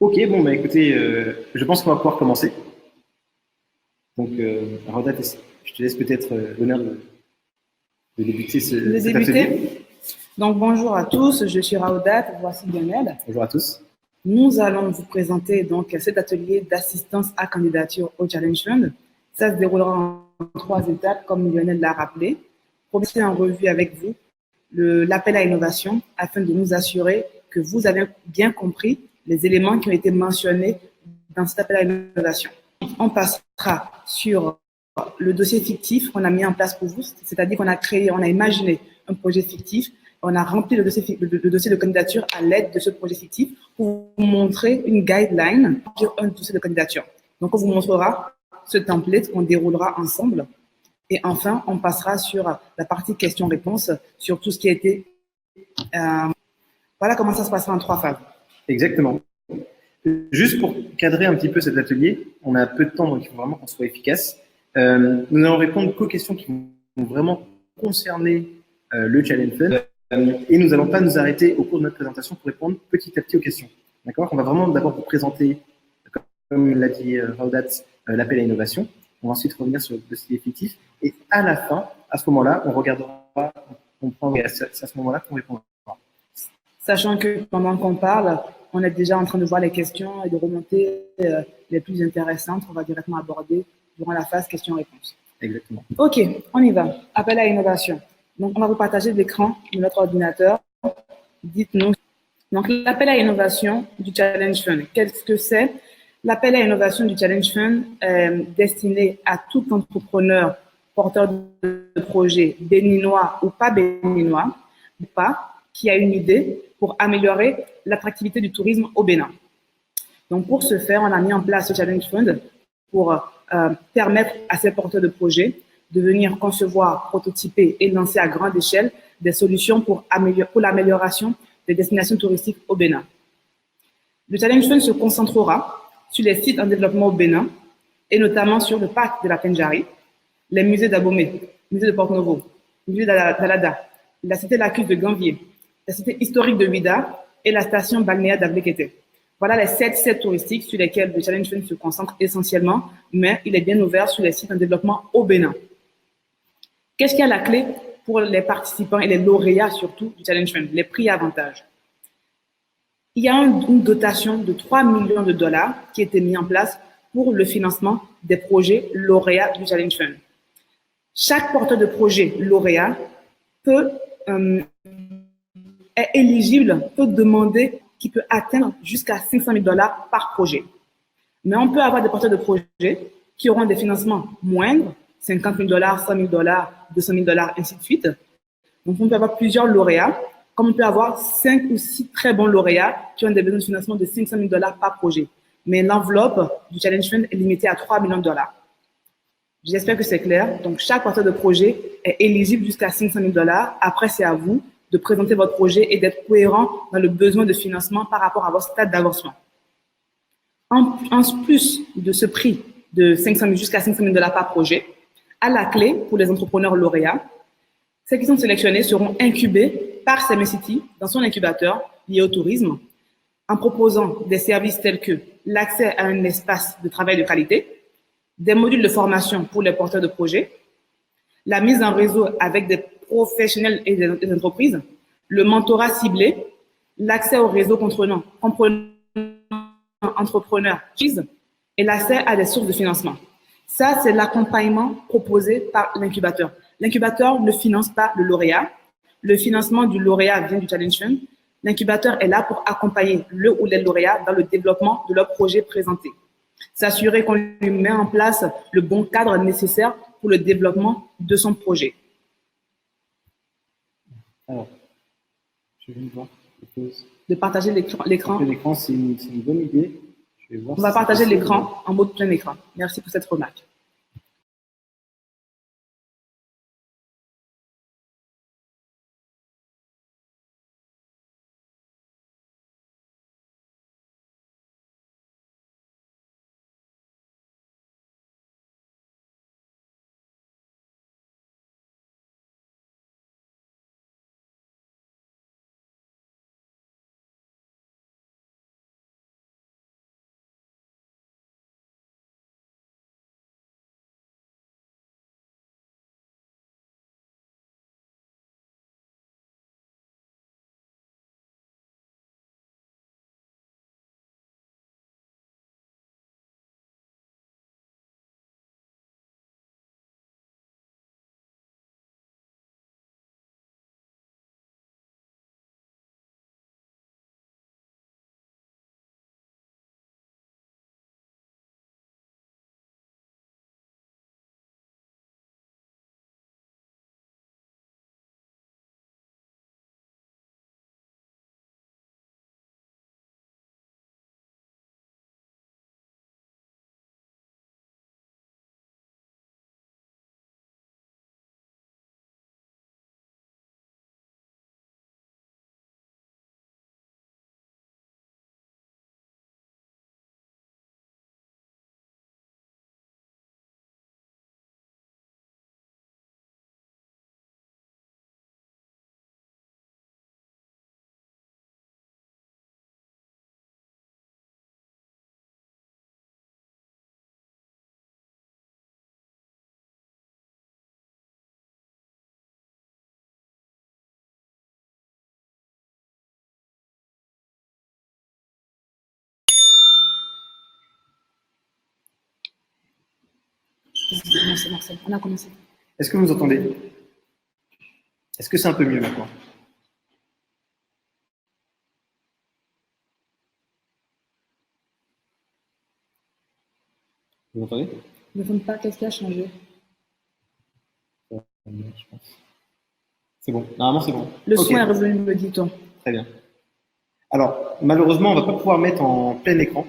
Ok, bon, bah écoutez, je pense qu'on va pouvoir commencer. Donc, Roda, je te laisse peut-être l'honneur de débuter De cet atelier. débuter. Donc, bonjour à tous, je suis Raoudat, voici Lionel. Bonjour à tous. Nous allons vous présenter donc cet atelier d'assistance à candidature au Challenge Fund. Ça se déroulera en trois étapes, comme Lionel l'a rappelé. Pour passer en revue avec vous l'appel à innovation afin de nous assurer que vous avez bien compris les éléments qui ont été mentionnés dans cet appel à innovation. On passera sur le dossier fictif qu'on a mis en place pour vous, c'est-à-dire qu'on a créé, on a imaginé un projet fictif, on a rempli le dossier de candidature à l'aide de ce projet fictif pour vous montrer une guideline sur un dossier de candidature. Donc, on vous montrera ce template qu'on déroulera ensemble. Et enfin, on passera sur la partie questions-réponses, sur tout ce qui a été... voilà comment ça se passera en trois phases. Exactement. Juste pour cadrer un petit peu cet atelier, on a peu de temps, donc il faut vraiment qu'on soit efficace. Nous allons répondre qu'aux questions qui vont vraiment concerner le Challenge Fund. Et nous n'allons pas nous arrêter au cours de notre présentation pour répondre petit à petit aux questions. D'accord? On va vraiment d'abord vous présenter, comme l'a dit Raudat, l'appel à innovation. On va ensuite revenir sur le dossier fictif. Et à la fin, à ce moment-là, on regardera, on prend, c'est à ce moment-là qu'on répondra. Sachant que pendant qu'on parle, on est déjà en train de voir les questions et de remonter les plus intéressantes qu'on va directement aborder durant la phase questions-réponses. Exactement. OK, on y va. Appel à innovation. Donc, on va vous partager l'écran de notre ordinateur. Dites-nous. Donc, l'appel à innovation du Challenge Fund. Qu'est-ce que c'est? L'appel à innovation du Challenge Fund est destiné à tout entrepreneur porteur de projet béninois ou pas béninois, ou pas, qui a une idée pour améliorer l'attractivité du tourisme au Bénin. Donc, pour ce faire, on a mis en place ce Challenge Fund pour permettre à ces porteurs de projets de venir concevoir, prototyper et lancer à grande échelle des solutions pour l'amélioration des destinations touristiques au Bénin. Le Challenge Fund se concentrera sur les sites en développement au Bénin et notamment sur le parc de la Pendjari, les musées d'Abomey, musée de Porto-Novo, musée d'Alada, la cité lacustre de Gambier, la cité historique de Ouida et la station balnéaire d'Avlekété. Voilà les 7 sites touristiques sur lesquels le Challenge Fund se concentre essentiellement, mais il est bien ouvert sur les sites en développement au Bénin. Qu'est-ce qui est la clé pour les participants et les lauréats surtout du Challenge Fund? Les prix et avantages. Il y a une dotation de 3 millions de dollars qui a été mise en place pour le financement des projets lauréats du Challenge Fund. Chaque porteur de projet lauréat est éligible, peut demander, qui peut atteindre jusqu'à 500 000 dollars par projet. Mais on peut avoir des porteurs de projets qui auront des financements moindres, 50 000 dollars, 100 000 dollars, 200 000 dollars, ainsi de suite. Donc, on peut avoir plusieurs lauréats, comme on peut avoir 5 ou 6 très bons lauréats qui ont des besoins de financement de 500 000 dollars par projet. Mais l'enveloppe du Challenge Fund est limitée à 3 millions de dollars. J'espère que c'est clair. Donc, chaque porteur de projet est éligible jusqu'à 500 000 dollars. Après, c'est à vous de présenter votre projet et d'être cohérent dans le besoin de financement par rapport à votre stade d'avancement. En plus de ce prix de 500 000 jusqu'à 500 000 dollars par projet, à la clé pour les entrepreneurs lauréats, ceux qui sont sélectionnés seront incubés par CMCity dans son incubateur lié au tourisme en proposant des services tels que l'accès à un espace de travail de qualité, des modules de formation pour les porteurs de projets, la mise en réseau avec des professionnels et des entreprises, le mentorat ciblé, l'accès au réseau comprenant entrepreneurs et l'accès à des sources de financement. Ça, c'est l'accompagnement proposé par l'incubateur. L'incubateur ne finance pas le lauréat. Le financement du lauréat vient du Challenge Fund. L'incubateur est là pour accompagner le ou les lauréats dans le développement de leur projet présenté. S'assurer qu'on lui met en place le bon cadre nécessaire pour le développement de son projet. Alors, je vais voir. De partager l'écran. L'écran, c'est une bonne idée. Je vais voir On va partager l'écran en mode plein écran. Merci pour cette remarque. C'est Marcel, on a commencé. Est-ce que vous entendez? Est-ce que c'est un peu mieux maintenant? Vous entendez? Je ne comprends pas, qu'est-ce qui a changé? Je pense. C'est bon, normalement c'est bon. Le son est revenu, me dit-on. Très bien. Alors, malheureusement, on ne va pas pouvoir mettre en plein écran.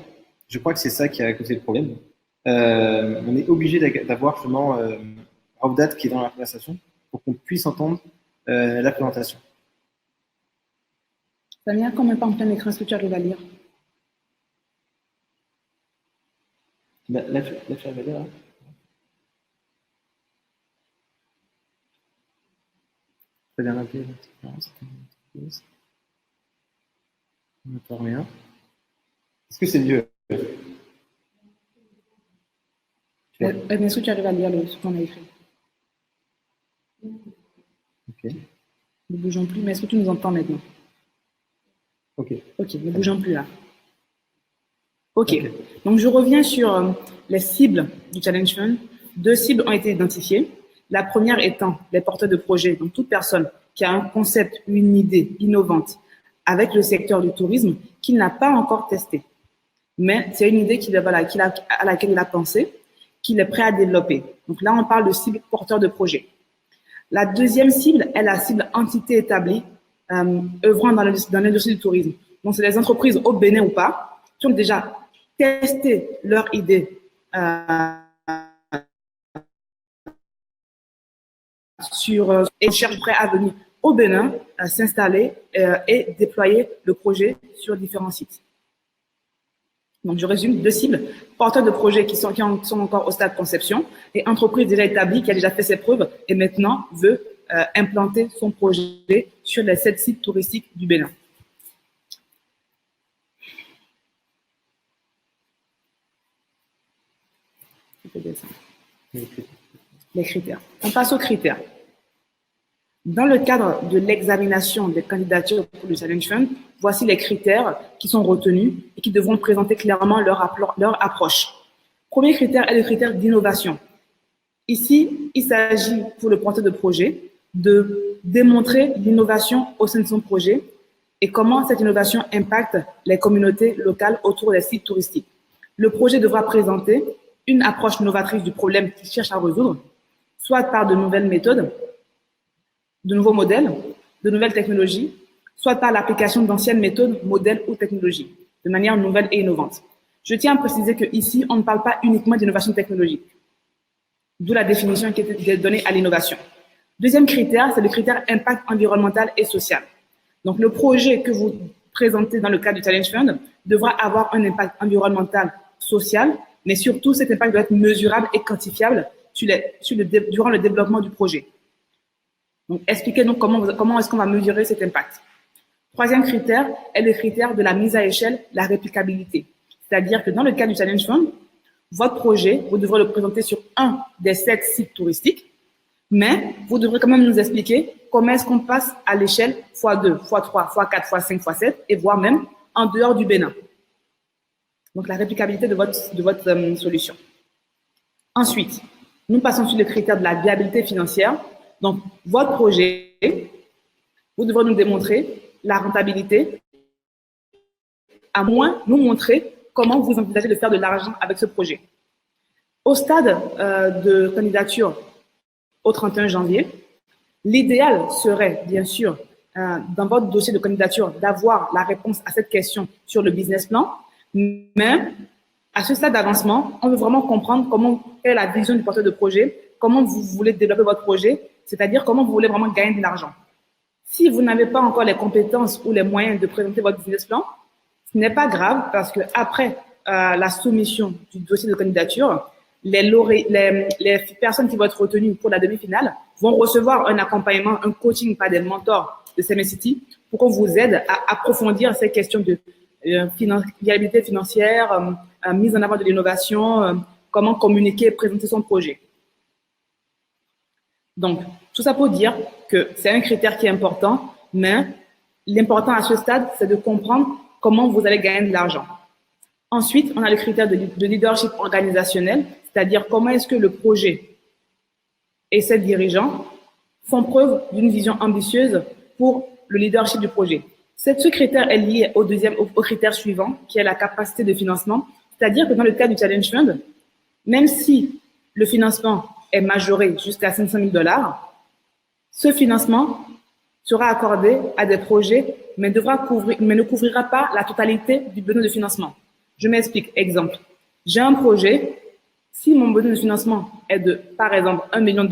Je crois que c'est ça qui a causé le problème. On est obligé d'avoir justement Ravdat qui est dans la conversation pour qu'on puisse entendre la présentation. Samia, combien de temps en plein écran est-ce que tu arrives à lire? Là, tu arrives à lire là? Très bien, on n'entend rien. Est-ce que c'est mieux? Est-ce que tu arrives à lire ce qu'on a écrit? Ok. Ne bougeons plus, mais est-ce que tu nous entends maintenant? Ok. Ok, ne bougeons plus là. Ok. Donc je reviens sur les cibles du Challenge Fund. 2 cibles ont été identifiées. La première étant les porteurs de projets, donc toute personne qui a un concept ou une idée innovante avec le secteur du tourisme qu'il n'a pas encore testé. Mais c'est une idée à laquelle il a pensé, qu'il est prêt à développer. Donc là, on parle de cible porteur de projet. La deuxième cible est la cible entité établie œuvrant dans l'industrie du tourisme. Donc, c'est les entreprises au Bénin ou pas qui ont déjà testé leur idée et cherchent prêt à venir au Bénin, s'installer et déployer le projet sur différents sites. Donc, je résume, 2 cibles, porteurs de projets qui sont encore au stade conception et entreprise déjà établie qui a déjà fait ses preuves et maintenant veut implanter son projet sur les 7 sites touristiques du Bénin. Les critères. On passe aux critères. Dans le cadre de l'examination des candidatures pour le Challenge Fund, voici les critères qui sont retenus et qui devront présenter clairement leur approche. Premier critère est le critère d'innovation. Ici, il s'agit pour le porteur de projet de démontrer l'innovation au sein de son projet et comment cette innovation impacte les communautés locales autour des sites touristiques. Le projet devra présenter une approche novatrice du problème qu'il cherche à résoudre, soit par de nouvelles méthodes, de nouveaux modèles, de nouvelles technologies, soit par l'application d'anciennes méthodes, modèles ou technologies, de manière nouvelle et innovante. Je tiens à préciser qu'ici, on ne parle pas uniquement d'innovation technologique, d'où la définition qui est donnée à l'innovation. Deuxième critère, c'est le critère impact environnemental et social. Donc, le projet que vous présentez dans le cadre du Challenge Fund devra avoir un impact environnemental, social, mais surtout, cet impact doit être mesurable et quantifiable durant le développement du projet. Donc, expliquez-nous comment est-ce qu'on va mesurer cet impact. Troisième critère est le critère de la mise à échelle, la réplicabilité. C'est-à-dire que dans le cadre du Challenge Fund, votre projet, vous devrez le présenter sur un des 7 sites touristiques, mais vous devrez quand même nous expliquer comment est-ce qu'on passe à l'échelle x2, x3, x4, x5, x7, et voire même en dehors du Bénin. Donc, la réplicabilité de votre solution. Ensuite, nous passons sur le critère de la viabilité financière. Donc, votre projet, vous devrez nous démontrer la rentabilité, à moins nous montrer comment vous envisagez de faire de l'argent avec ce projet. Au stade de candidature au 31 janvier, l'idéal serait, bien sûr, dans votre dossier de candidature, d'avoir la réponse à cette question sur le business plan, mais à ce stade d'avancement, on veut vraiment comprendre quelle est la vision du porteur de projet, comment vous voulez développer votre projet, c'est-à-dire comment vous voulez vraiment gagner de l'argent. Si vous n'avez pas encore les compétences ou les moyens de présenter votre business plan, ce n'est pas grave parce que après la soumission du dossier de candidature, les personnes qui vont être retenues pour la demi-finale vont recevoir un accompagnement, un coaching par des mentors de CMS City pour qu'on vous aide à approfondir ces questions de viabilité financière, mise en avant de l'innovation, comment communiquer, présenter son projet. Donc, tout ça pour dire que c'est un critère qui est important, mais l'important à ce stade, c'est de comprendre comment vous allez gagner de l'argent. Ensuite, on a le critère de leadership organisationnel, c'est-à-dire comment est-ce que le projet et ses dirigeants font preuve d'une vision ambitieuse pour le leadership du projet. Ce critère est lié au critère suivant, qui est la capacité de financement, c'est-à-dire que dans le cas du Challenge Fund, même si le financement est majoré jusqu'à 500 000 $, ce financement sera accordé à des projets, mais ne couvrira pas la totalité du besoin de financement. Je m'explique. Exemple, j'ai un projet, si mon besoin de financement est de, par exemple, 1 million $,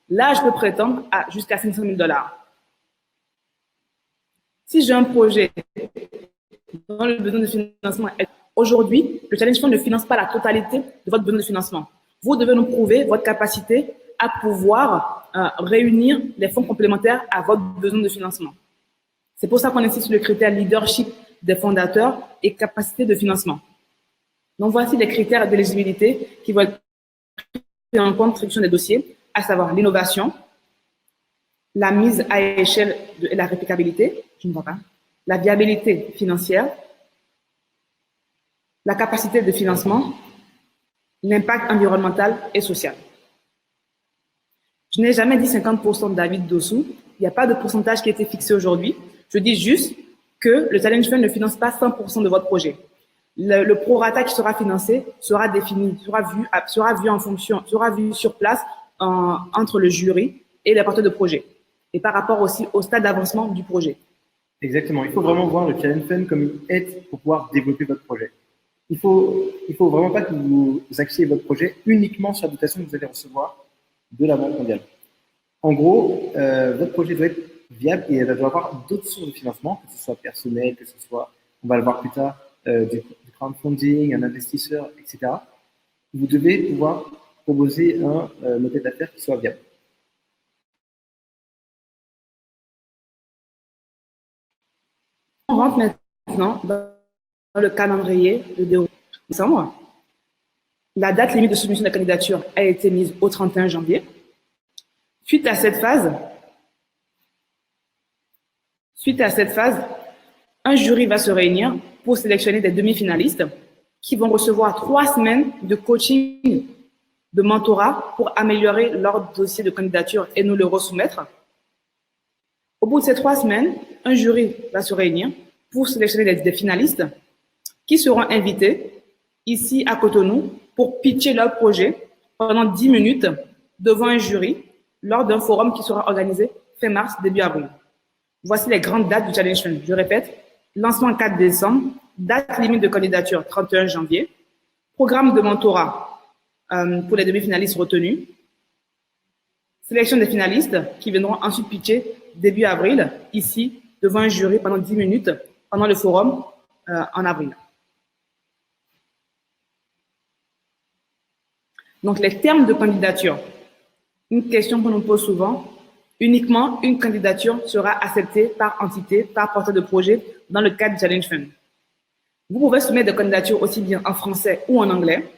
là, je peux prétendre à jusqu'à 500 000 $. Si j'ai un projet dont le besoin de financement est... Aujourd'hui, le Challenge Fund ne finance pas la totalité de votre besoin de financement. Vous devez nous prouver votre capacité à pouvoir réunir les fonds complémentaires à votre besoin de financement. C'est pour ça qu'on insiste sur le critère leadership des fondateurs et capacité de financement. Donc, voici les critères d'éligibilité qui vont être pris en compte des dossiers, à savoir l'innovation, la mise à échelle et la réplicabilité, je ne vois pas, la viabilité financière, la capacité de financement, l'impact environnemental et social. Je n'ai jamais dit 50% David dessous. Il n'y a pas de pourcentage qui a été fixé aujourd'hui. Je dis juste que le Challenge Fund ne finance pas 100% de votre projet. Le prorata qui sera financé sera défini, sera vu en fonction, sera vu sur place entre le jury et les porteurs de projet. Et par rapport aussi au stade d'avancement du projet. Exactement. Il faut vraiment voir le Challenge Fund comme une aide pour pouvoir développer votre projet. Il faut vraiment pas que vous axiez votre projet uniquement sur la dotation que vous allez recevoir de la Banque mondiale. En gros, votre projet doit être viable et elle doit avoir d'autres sources de financement, que ce soit personnel, que ce soit, on va le voir plus tard, du crowdfunding, un investisseur, etc. Vous devez pouvoir proposer un modèle d'affaires qui soit viable. On rentre maintenant dans le calendrier de décembre. La date limite de soumission de la candidature a été mise au 31 janvier. Suite à cette phase, un jury va se réunir pour sélectionner des demi-finalistes qui vont recevoir 3 semaines de coaching, de mentorat pour améliorer leur dossier de candidature et nous le resoumettre. Au bout de ces 3 semaines, un jury va se réunir pour sélectionner des finalistes qui seront invités ici à Cotonou pour pitcher leur projet pendant 10 minutes devant un jury lors d'un forum qui sera organisé fin mars, début avril. Voici les grandes dates du Challenge Fund. Je répète, lancement 4 décembre, date limite de candidature 31 janvier, programme de mentorat pour les demi-finalistes retenus, sélection des finalistes qui viendront ensuite pitcher début avril, ici, devant un jury pendant 10 minutes, pendant le forum en avril. Donc, les termes de candidature. Une question qu'on nous pose souvent. Uniquement une candidature sera acceptée par entité, par porteur de projet dans le cadre du Challenge Fund. Vous pouvez soumettre des candidatures aussi bien en français ou en anglais.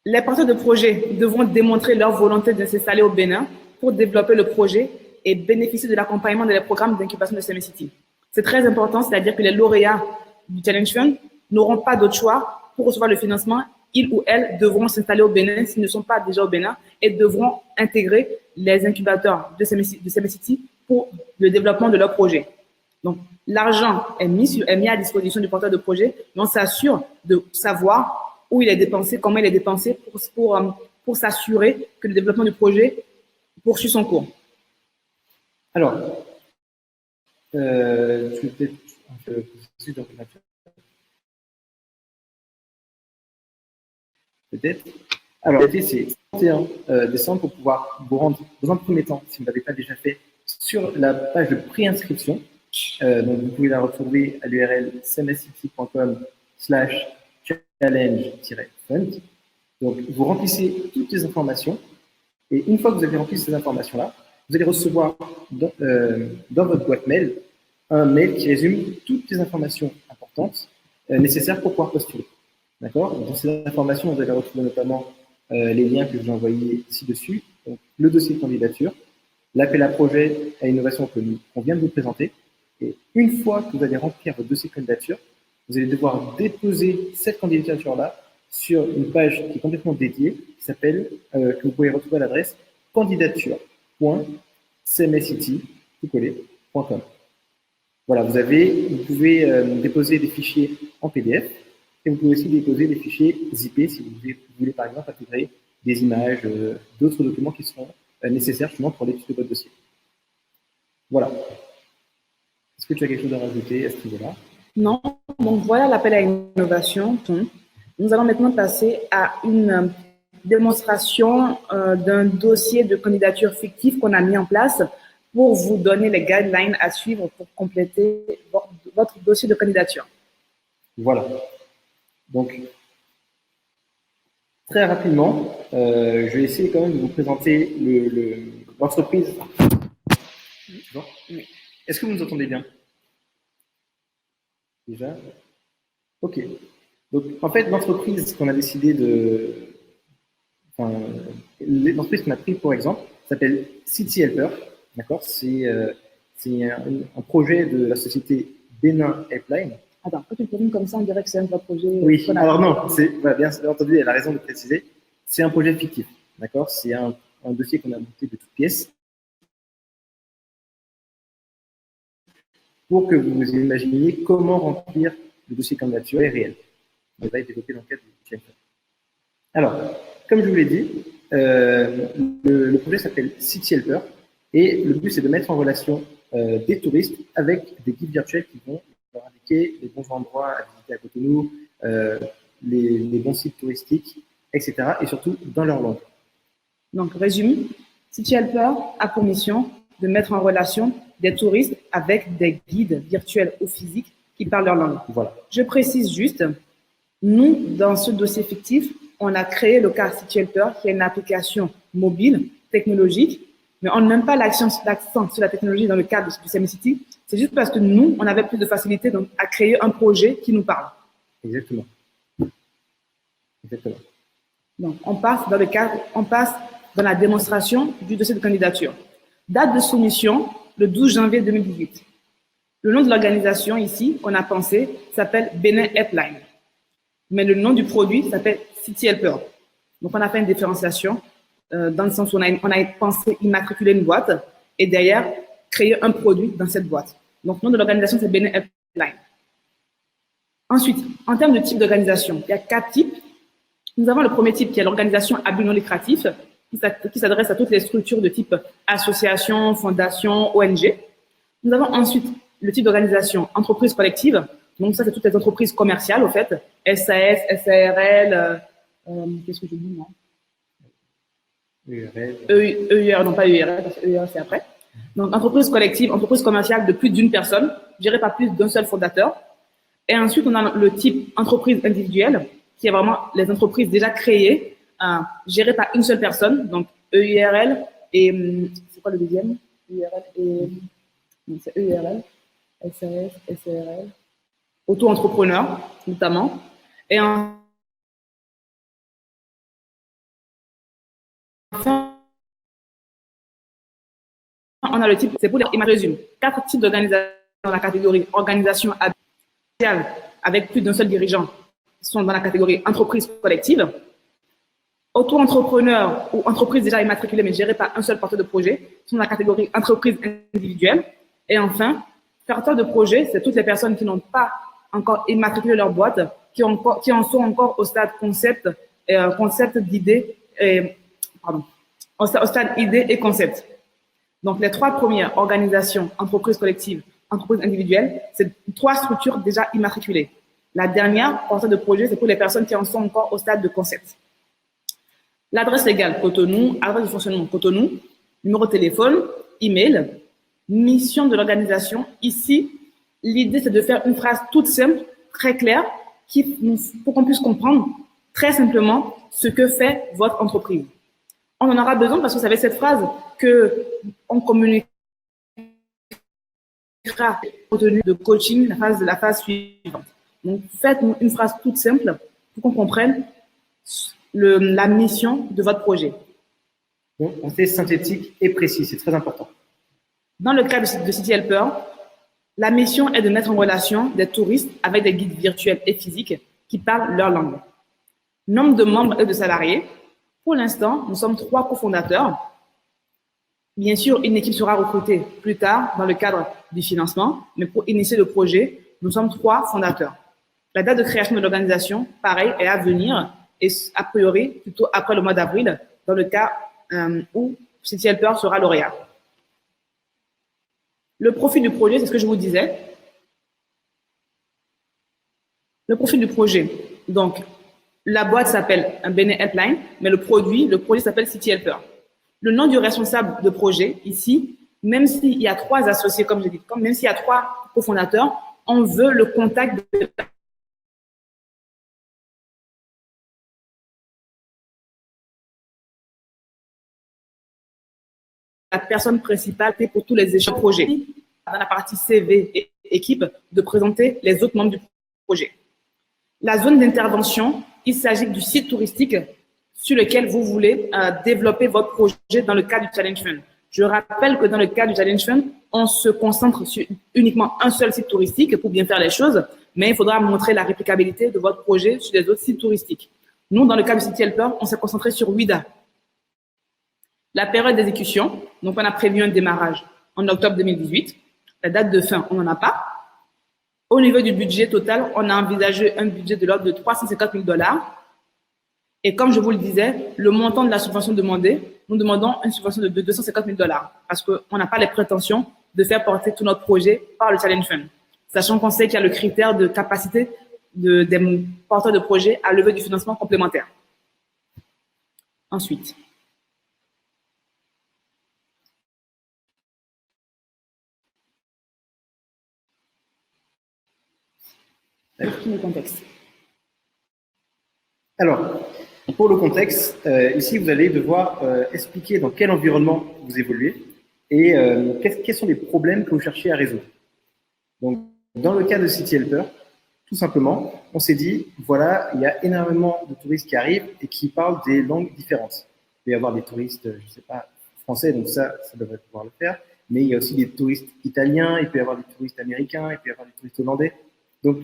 Les porteurs de projet devront démontrer leur volonté de s'installer au Bénin pour développer le projet et bénéficier de l'accompagnement des programmes d'incubation de CMCity. C'est très important, c'est-à-dire que les lauréats du Challenge Fund n'auront pas d'autre choix pour recevoir le financement. Ils ou elles devront s'installer au Bénin s'ils ne sont pas déjà au Bénin et devront intégrer les incubateurs de CMCity pour le développement de leur projet. Donc, l'argent est mis à disposition du porteur de projet, mais on s'assure de savoir où il est dépensé, comment il est dépensé pour s'assurer que le développement du projet poursuit son cours. Alors, je vais peut-être peut-être. Alors, c'est 31 décembre pour pouvoir vous rendre, dans un premier temps, si vous ne l'avez pas déjà fait, sur la page de préinscription. Donc, vous pouvez la retrouver à l'URL cmscity.com/challenge-fund. Donc, vous remplissez toutes les informations. Et une fois que vous avez rempli ces informations-là, vous allez recevoir dans votre boîte mail un mail qui résume toutes les informations importantes nécessaires pour pouvoir postuler. D'accord? Dans ces informations, vous allez retrouver notamment les liens que je vous ai envoyés ci-dessus, donc le dossier de candidature, l'appel à projet à innovation qu'on vient de vous présenter. Et une fois que vous allez remplir votre dossier de candidature, vous allez devoir déposer cette candidature-là sur une page qui est complètement dédiée, qui s'appelle, que vous pouvez retrouver à l'adresse candidature.cmscity.com. Voilà, vous pouvez déposer des fichiers en PDF et vous pouvez aussi déposer des fichiers zippés si vous voulez par exemple intégrer des images, d'autres documents qui seront nécessaires justement pour l'étude de votre dossier. Voilà. Est-ce que tu as quelque chose à rajouter à ce niveau-là? Non. Donc voilà l'appel à innovation. Nous allons maintenant passer à une démonstration d'un dossier de candidature fictif qu'on a mis en place pour vous donner les guidelines à suivre pour compléter votre dossier de candidature. Voilà. Donc, très rapidement, je vais essayer quand même de vous présenter l'entreprise. Oui. Est-ce que vous nous entendez bien? Déjà? Ok. Donc, en fait, l'entreprise qu'on a décidé l'entreprise qu'on a pris pour exemple s'appelle City Helper. D'accord? C'est un projet de la société Bénin Helpline. Attends, quand tu te comme ça, on dirait que c'est un vrai projet. Oui, alors non, voilà, bien entendu, elle a raison de préciser. C'est un projet fictif. D'accord? C'est un dossier qu'on a monté de toutes pièces pour que vous vous imaginiez comment remplir le dossier candidature est réel. Il va être développé dans le cadre du City Helper. Alors, comme je vous l'ai dit, le projet s'appelle City Helper et le but c'est de mettre en relation des touristes avec des guides virtuels qui vont leur indiquer les bons endroits à visiter à Cotonou, les bons sites touristiques, etc. et surtout dans leur langue. Donc, résumé, City Helper a pour mission de mettre en relation des touristes avec des guides virtuels ou physiques qui parlent leur langue. Voilà. Je précise juste, nous, dans ce dossier fictif, on a créé le cas City Helper, qui est une application mobile, technologique, mais on n'a même pas l'accent sur la technologie dans le cadre du CMScity. C'est juste parce que nous, on avait plus de facilité donc, à créer un projet qui nous parle. Exactement. Exactement. Donc, on passe dans la démonstration du dossier de candidature. Date de soumission, le 12 janvier 2018. Le nom de l'organisation ici, qu'on a pensé, s'appelle Bénin Helpline. Mais le nom du produit s'appelle City Helper. Donc, on a fait une différenciation dans le sens où on a pensé immatriculer une boîte et derrière, créer un produit dans cette boîte. Donc, le nom de l'organisation, c'est Bénin Helpline. Ensuite, en termes de type d'organisation, il y a 4 types. Nous avons le premier type qui est l'organisation à but non lucratif, qui s'adresse à toutes les structures de type association, fondation, ONG. Nous avons ensuite le type d'organisation entreprise collective. Donc, ça, c'est toutes les entreprises commerciales, au fait. SAS, SARL, qu'est-ce que je dis, moi? EURL. EUR, non pas EURL, parce que EUR, c'est après. Donc, entreprise collective, entreprise commerciale de plus d'une personne, gérée par plus d'un seul fondateur. Et ensuite, on a le type entreprise individuelle, qui est vraiment les entreprises déjà créées, gérées par une seule personne. Donc, EURL et, c'est quoi le deuxième? EURL et, non, c'est EURL, SAS, SARL. Auto-entrepreneurs, notamment. Et enfin, on a le type, c'est pour les résume, 4 types d'organisations dans la catégorie organisation avec plus d'un seul dirigeant sont dans la catégorie entreprise collective. Auto-entrepreneurs ou entreprises déjà immatriculées mais gérées par un seul porteur de projet sont dans la catégorie entreprise individuelle. Et enfin, porteurs de projet, c'est toutes les personnes qui n'ont pas encore immatriculé leur boîte, qui en sont encore au stade concept, concept d'idée, au stade idée et concept. Donc, les 3 premières organisations, entreprises collectives, entreprises individuelles, c'est 3 structures déjà immatriculées. La dernière, porteur de projet, c'est pour les personnes qui en sont encore au stade de concept. L'adresse légale, Cotonou, adresse de fonctionnement, Cotonou, numéro de téléphone, email, mission de l'organisation. Ici, l'idée, c'est de faire une phrase toute simple, très claire, pour qu'on puisse comprendre très simplement ce que fait votre entreprise. On en aura besoin parce que c'est avec cette phrase qu'on communiquera contenu de coaching, la phase suivante. Donc, faites une phrase toute simple pour qu'on comprenne la mission de votre projet. Donc, on fait synthétique et précis, c'est très important. Dans le cas de City Helper, la mission est de mettre en relation des touristes avec des guides virtuels et physiques qui parlent leur langue. Nombre de membres et de salariés. Pour l'instant, nous sommes 3 cofondateurs. Bien sûr, une équipe sera recrutée plus tard dans le cadre du financement, mais pour initier le projet, nous sommes 3 fondateurs. La date de création de l'organisation, pareil, est à venir et a priori plutôt après le mois d'avril, dans le cas où City Helper sera lauréat. Le profil du projet, c'est ce que je vous disais. Le profil du projet. Donc, la boîte s'appelle un Bene Helpline, mais le projet s'appelle City Helper. Le nom du responsable de projet, ici, même s'il y a 3 associés, comme je dis, même s'il y a 3 cofondateurs, on veut le contact de la personne principale pour tous les échanges projets. Dans la partie CV et équipe, de présenter les autres membres du projet. La zone d'intervention, il s'agit du site touristique sur lequel vous voulez développer votre projet dans le cadre du Challenge Fund. Je rappelle que dans le cadre du Challenge Fund, on se concentre sur uniquement un seul site touristique pour bien faire les choses, mais il faudra montrer la réplicabilité de votre projet sur les autres sites touristiques. Nous, dans le cadre du City Helper, on s'est concentré sur WIDA. La période d'exécution, donc on a prévu un démarrage en octobre 2018. La date de fin, on n'en a pas. Au niveau du budget total, on a envisagé un budget de l'ordre de 350 000 $. Et comme je vous le disais, le montant de la subvention demandée, nous demandons une subvention de 250 000 $ parce qu'on n'a pas les prétentions de faire porter tout notre projet par le Challenge Fund. Sachant qu'on sait qu'il y a le critère de capacité des porteurs de projets à lever du financement complémentaire. Ensuite. Le contexte. Alors, pour le contexte, ici, vous allez devoir expliquer dans quel environnement vous évoluez et quels sont les problèmes que vous cherchez à résoudre. Donc, dans le cas de City Helper, tout simplement, on s'est dit, voilà, il y a énormément de touristes qui arrivent et qui parlent des langues différentes. Il peut y avoir des touristes, je ne sais pas, français, donc ça devrait pouvoir le faire, mais il y a aussi des touristes italiens, il peut y avoir des touristes américains, il peut y avoir des touristes hollandais. Donc,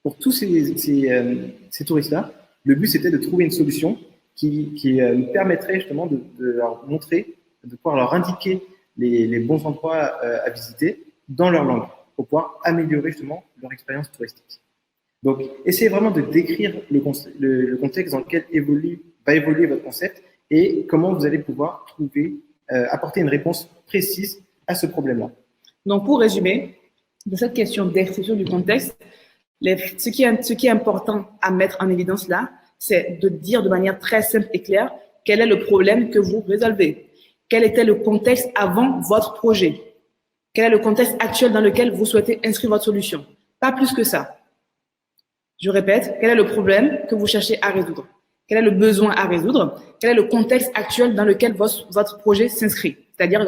pour tous ces touristes-là, le but, c'était de trouver une solution qui nous permettrait justement de leur montrer, de pouvoir leur indiquer les bons endroits à visiter dans leur langue pour pouvoir améliorer justement leur expérience touristique. Donc, essayez vraiment de décrire le contexte dans lequel va évoluer votre concept et comment vous allez pouvoir apporter une réponse précise à ce problème-là. Donc, pour résumer, de cette question d'expression du contexte, ce qui est important à mettre en évidence là, c'est de dire de manière très simple et claire quel est le problème que vous résolvez. Quel était le contexte avant votre projet? Quel est le contexte actuel dans lequel vous souhaitez inscrire votre solution? Pas plus que ça. Je répète, quel est le problème que vous cherchez à résoudre? Quel est le besoin à résoudre? Quel est le contexte actuel dans lequel votre projet s'inscrit? C'est-à-dire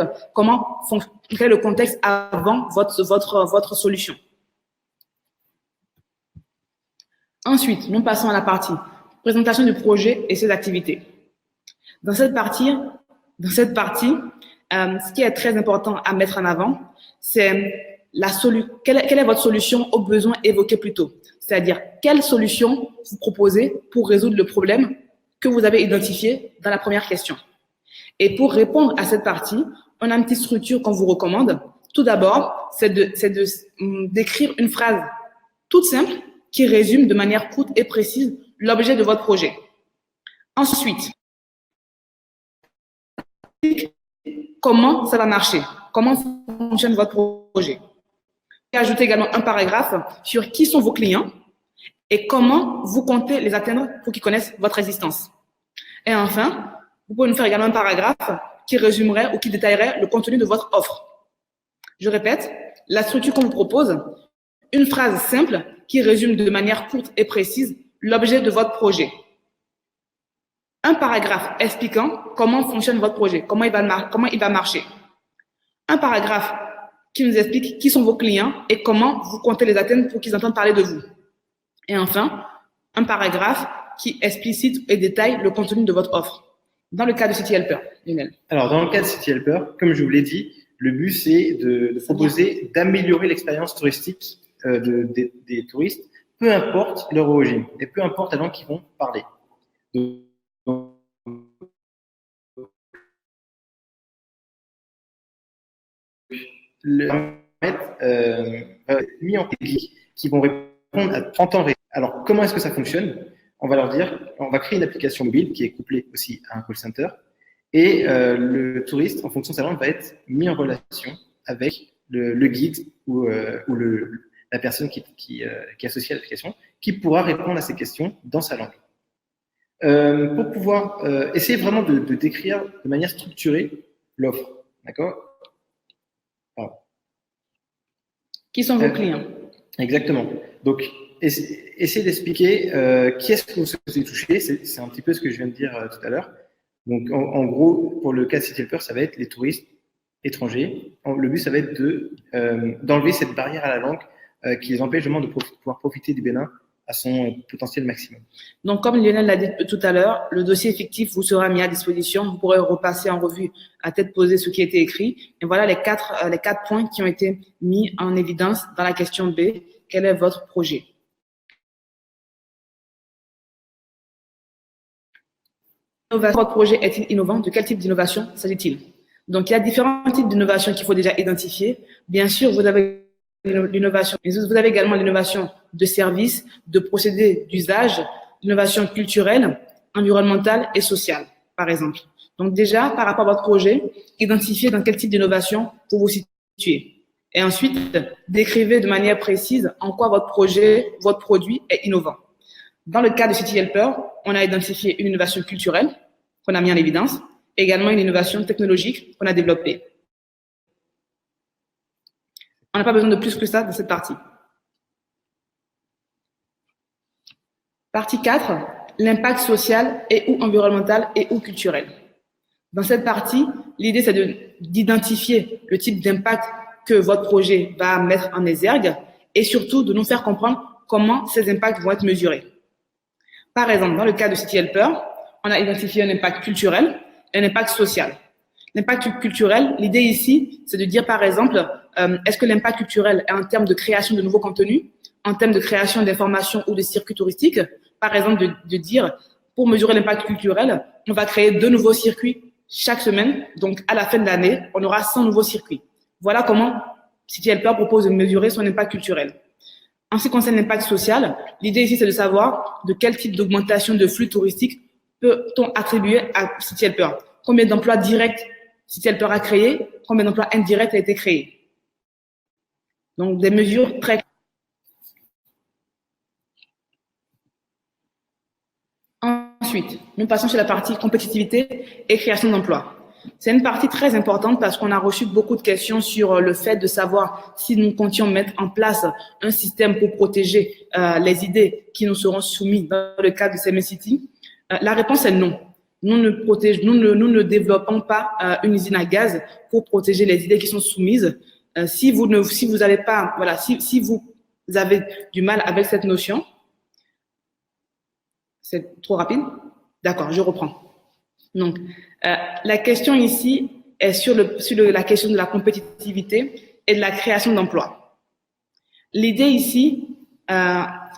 quel est le contexte avant votre solution? Ensuite, nous passons à la partie présentation du projet et ses activités. Dans cette partie, ce qui est très important à mettre en avant, c'est quelle est votre solution aux besoins évoqués plus tôt. C'est-à-dire, quelle solution vous proposez pour résoudre le problème que vous avez identifié dans la première question. Et pour répondre à cette partie, on a une petite structure qu'on vous recommande. Tout d'abord, c'est d'écrire une phrase toute simple qui résume de manière courte et précise l'objet de votre projet. Ensuite, comment ça va marcher, comment fonctionne votre projet. Et ajoutez également un paragraphe sur qui sont vos clients et comment vous comptez les atteindre pour qu'ils connaissent votre existence. Et enfin, vous pouvez nous faire également un paragraphe qui résumerait ou qui détaillerait le contenu de votre offre. Je répète, la structure qu'on vous propose, une phrase simple qui résume de manière courte et précise l'objet de votre projet. Un paragraphe expliquant comment fonctionne votre projet, comment il va marcher. Un paragraphe qui nous explique qui sont vos clients et comment vous comptez les atteindre pour qu'ils entendent parler de vous. Et enfin, un paragraphe qui explicite et détaille le contenu de votre offre. Dans le cas de City Helper, Lionel. Alors, dans le cas de City Helper, comme je vous l'ai dit, le but, c'est de proposer d'améliorer l'expérience touristique des touristes, peu importe leur origine et peu importe la langue qu'ils vont parler. Mis en technique qui vont répondre en temps réel. Alors, comment est-ce que ça fonctionne? On va leur dire, on va créer une application mobile qui est couplée aussi à un call center et le touriste, en fonction de sa langue, va être mis en relation avec le guide ou la personne qui est associée à l'application qui pourra répondre à ces questions dans sa langue. Pour pouvoir essayer vraiment de décrire de manière structurée l'offre. D'accord? Qui sont vos clients? Exactement. Donc, essayez d'expliquer qui est-ce que vous souhaitez toucher. C'est un petit peu ce que je viens de dire tout à l'heure. Donc, en gros, pour le cas de City Helper, ça va être les touristes étrangers. Le but, ça va être d'enlever cette barrière à la langue qui les empêche vraiment de pouvoir profiter du Bénin à son potentiel maximum. Donc, comme Lionel l'a dit tout à l'heure, le dossier fictif vous sera mis à disposition. Vous pourrez repasser en revue à tête posée ce qui a été écrit. Et voilà les quatre points qui ont été mis en évidence dans la question B. Quel est votre projet? Votre projet est-il innovant? De quel type d'innovation s'agit-il? Donc, il y a différents types d'innovation qu'il faut déjà identifier. Bien sûr, vous avez l'innovation, mais vous avez également l'innovation de services, de procédés d'usage, l'innovation culturelle, environnementale et sociale, par exemple. Donc déjà, par rapport à votre projet, identifiez dans quel type d'innovation vous vous situez. Et ensuite, décrivez de manière précise en quoi votre projet, votre produit est innovant. Dans le cas de City Helper, on a identifié une innovation culturelle qu'on a mis en évidence, également une innovation technologique qu'on a développée. On n'a pas besoin de plus que ça dans cette partie. Partie 4, l'impact social et ou environnemental et ou culturel. Dans cette partie, l'idée, c'est d'identifier le type d'impact que votre projet va mettre en exergue et surtout de nous faire comprendre comment ces impacts vont être mesurés. Par exemple, dans le cas de City Helper, on a identifié un impact culturel et un impact social. L'impact culturel, l'idée ici, c'est de dire par exemple, est-ce que l'impact culturel est en termes de création de nouveaux contenus, en termes de création d'informations ou de circuits touristiques? Par exemple, de dire, pour mesurer l'impact culturel, on va créer 2 nouveaux circuits chaque semaine. Donc, à la fin de l'année, on aura 100 nouveaux circuits. Voilà comment City Helper propose de mesurer son impact culturel. En ce qui concerne l'impact social, l'idée ici, c'est de savoir de quel type d'augmentation de flux touristique peut-on attribuer à City Helper. Combien d'emplois directs City Helper a créé, combien d'emplois indirects a été créé. Donc, des mesures très... Ensuite, nous passons sur la partie compétitivité et création d'emplois. C'est une partie très importante parce qu'on a reçu beaucoup de questions sur le fait de savoir si nous comptions mettre en place un système pour protéger les idées qui nous seront soumises dans le cadre de CMS City. La réponse est non. Nous ne développons pas une usine à gaz pour protéger les idées qui sont soumises. Si vous avez pas, voilà, si vous avez du mal avec cette notion, c'est trop rapide? D'accord, je reprends. Donc, la question ici est sur la question de la compétitivité et de la création d'emplois. L'idée ici,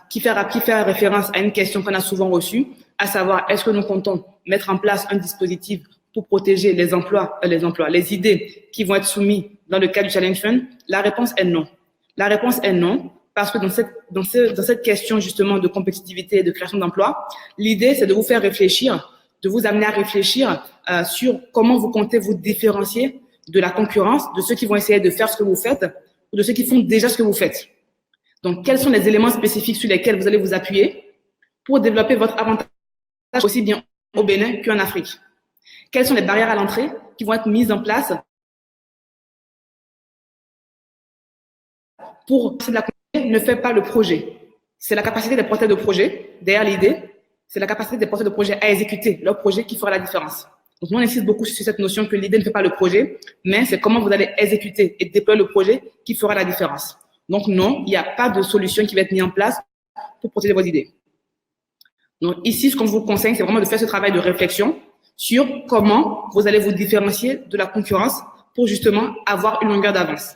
qui fait référence à une question qu'on a souvent reçue, à savoir, est-ce que nous comptons mettre en place un dispositif pour protéger les idées qui vont être soumises dans le cadre du Challenge Fund? La réponse est non. La réponse est non, parce que dans cette question justement de compétitivité et de création d'emplois, l'idée, c'est de vous faire réfléchir, de vous amener à réfléchir sur comment vous comptez vous différencier de la concurrence, de ceux qui vont essayer de faire ce que vous faites ou de ceux qui font déjà ce que vous faites. Donc, quels sont les éléments spécifiques sur lesquels vous allez vous appuyer pour développer votre avantage aussi bien au Bénin qu'en Afrique? Quelles sont les barrières à l'entrée qui vont être mises en place pour la ne fait pas le projet? C'est la capacité des porteurs de projet, derrière l'idée, c'est la capacité des porteurs de projet à exécuter leur projet qui fera la différence. Donc, nous, on insiste beaucoup sur cette notion que l'idée ne fait pas le projet, mais c'est comment vous allez exécuter et déployer le projet qui fera la différence. Donc, non, il n'y a pas de solution qui va être mise en place pour protéger vos idées. Donc, ici, ce qu'on vous conseille, c'est vraiment de faire ce travail de réflexion sur comment vous allez vous différencier de la concurrence pour justement avoir une longueur d'avance.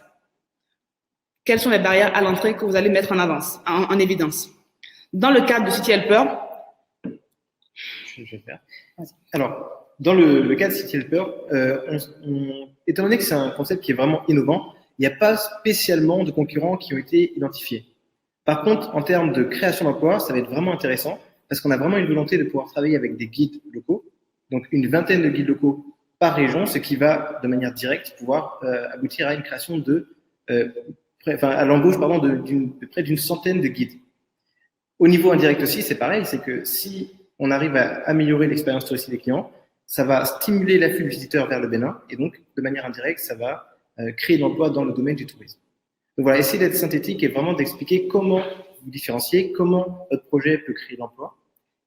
Quelles sont les barrières à l'entrée que vous allez mettre en avance, en évidence? Dans le cadre de City Helper, je vais le faire. Alors, dans le cas de City Helper, étant donné que c'est un concept qui est vraiment innovant, il n'y a pas spécialement de concurrents qui ont été identifiés. Par contre, en termes de création d'emplois, ça va être vraiment intéressant parce qu'on a vraiment une volonté de pouvoir travailler avec des guides locaux, donc une vingtaine de guides locaux par région, ce qui va, de manière directe, pouvoir aboutir à une création à l'embauche, de près d'une centaine de guides. Au niveau indirect aussi, c'est pareil, c'est que si on arrive à améliorer l'expérience touristique des clients, ça va stimuler l'afflux de visiteurs vers le Bénin et donc, de manière indirecte, ça va créer de l'emploi dans le domaine du tourisme. Donc voilà, essayer d'être synthétique et vraiment d'expliquer comment vous différencier, comment votre projet peut créer de l'emploi.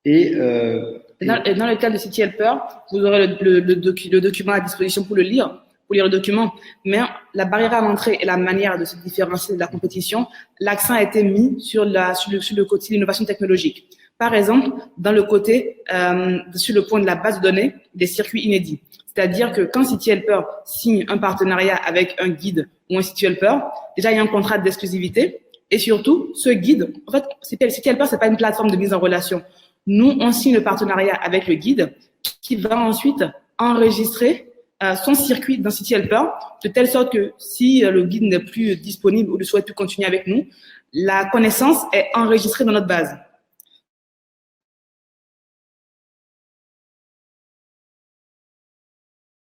Et dans le cas de City Helper, vous aurez le document à disposition pour lire le document, mais la barrière à l'entrée et la manière de se différencier de la compétition, l'accent a été mis sur le côté de l'innovation technologique. Par exemple, dans le côté, sur le point de la base de données, des circuits inédits. C'est-à-dire que quand City Helper signe un partenariat avec un guide ou un City Helper, déjà il y a un contrat d'exclusivité et surtout, ce guide, en fait, City Helper, c'est pas une plateforme de mise en relation. Nous, on signe le partenariat avec le guide qui va ensuite enregistrer son circuit dans City Helper de telle sorte que si le guide n'est plus disponible ou ne souhaite plus continuer avec nous, la connaissance est enregistrée dans notre base.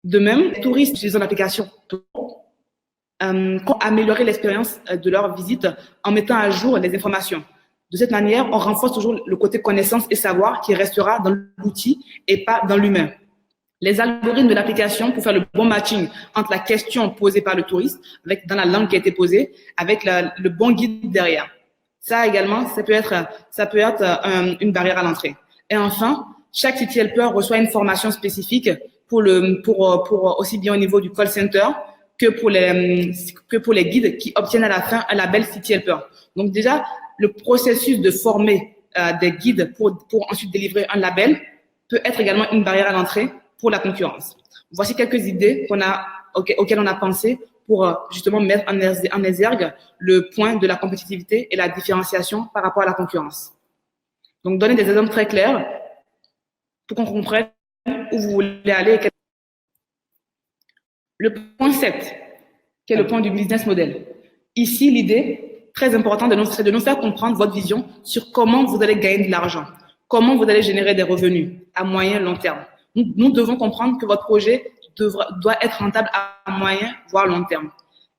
De même, les touristes utilisant l'application pour améliorer l'expérience de leur visite en mettant à jour les informations. De cette manière, on renforce toujours le côté connaissance et savoir qui restera dans l'outil et pas dans l'humain. Les algorithmes de l'application pour faire le bon matching entre la question posée par le touriste, dans la langue qui a été posée, avec le bon guide derrière. Ça également, ça peut être une barrière à l'entrée. Et enfin, chaque City Helper reçoit une formation spécifique pour aussi bien au niveau du call center que pour les guides qui obtiennent à la fin un label City Helper. Donc déjà, le processus de former des guides pour ensuite délivrer un label peut être également une barrière à l'entrée pour la concurrence. Voici quelques idées auxquelles on a pensé pour justement mettre en exergue le point de la compétitivité et la différenciation par rapport à la concurrence. Donc, donner des exemples très clairs pour qu'on comprenne où vous voulez aller. Le point 7, qui est le point du business model. Ici, l'idée très importante c'est de nous faire comprendre votre vision sur comment vous allez gagner de l'argent, comment vous allez générer des revenus à moyen et long terme. Nous devons comprendre que votre projet doit être rentable à moyen, voire long terme.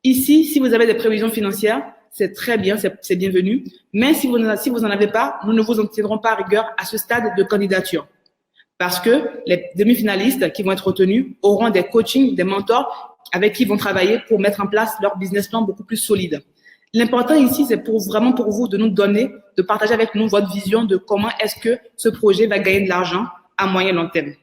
Ici, si vous avez des prévisions financières, c'est très bien, c'est bienvenu. Mais si vous n'en avez pas, nous ne vous en tiendrons pas à rigueur à ce stade de candidature. Parce que les demi-finalistes qui vont être retenus auront des coachings, des mentors avec qui ils vont travailler pour mettre en place leur business plan beaucoup plus solide. L'important ici, c'est vraiment pour vous de partager avec nous votre vision de comment est-ce que ce projet va gagner de l'argent à moyen et long terme.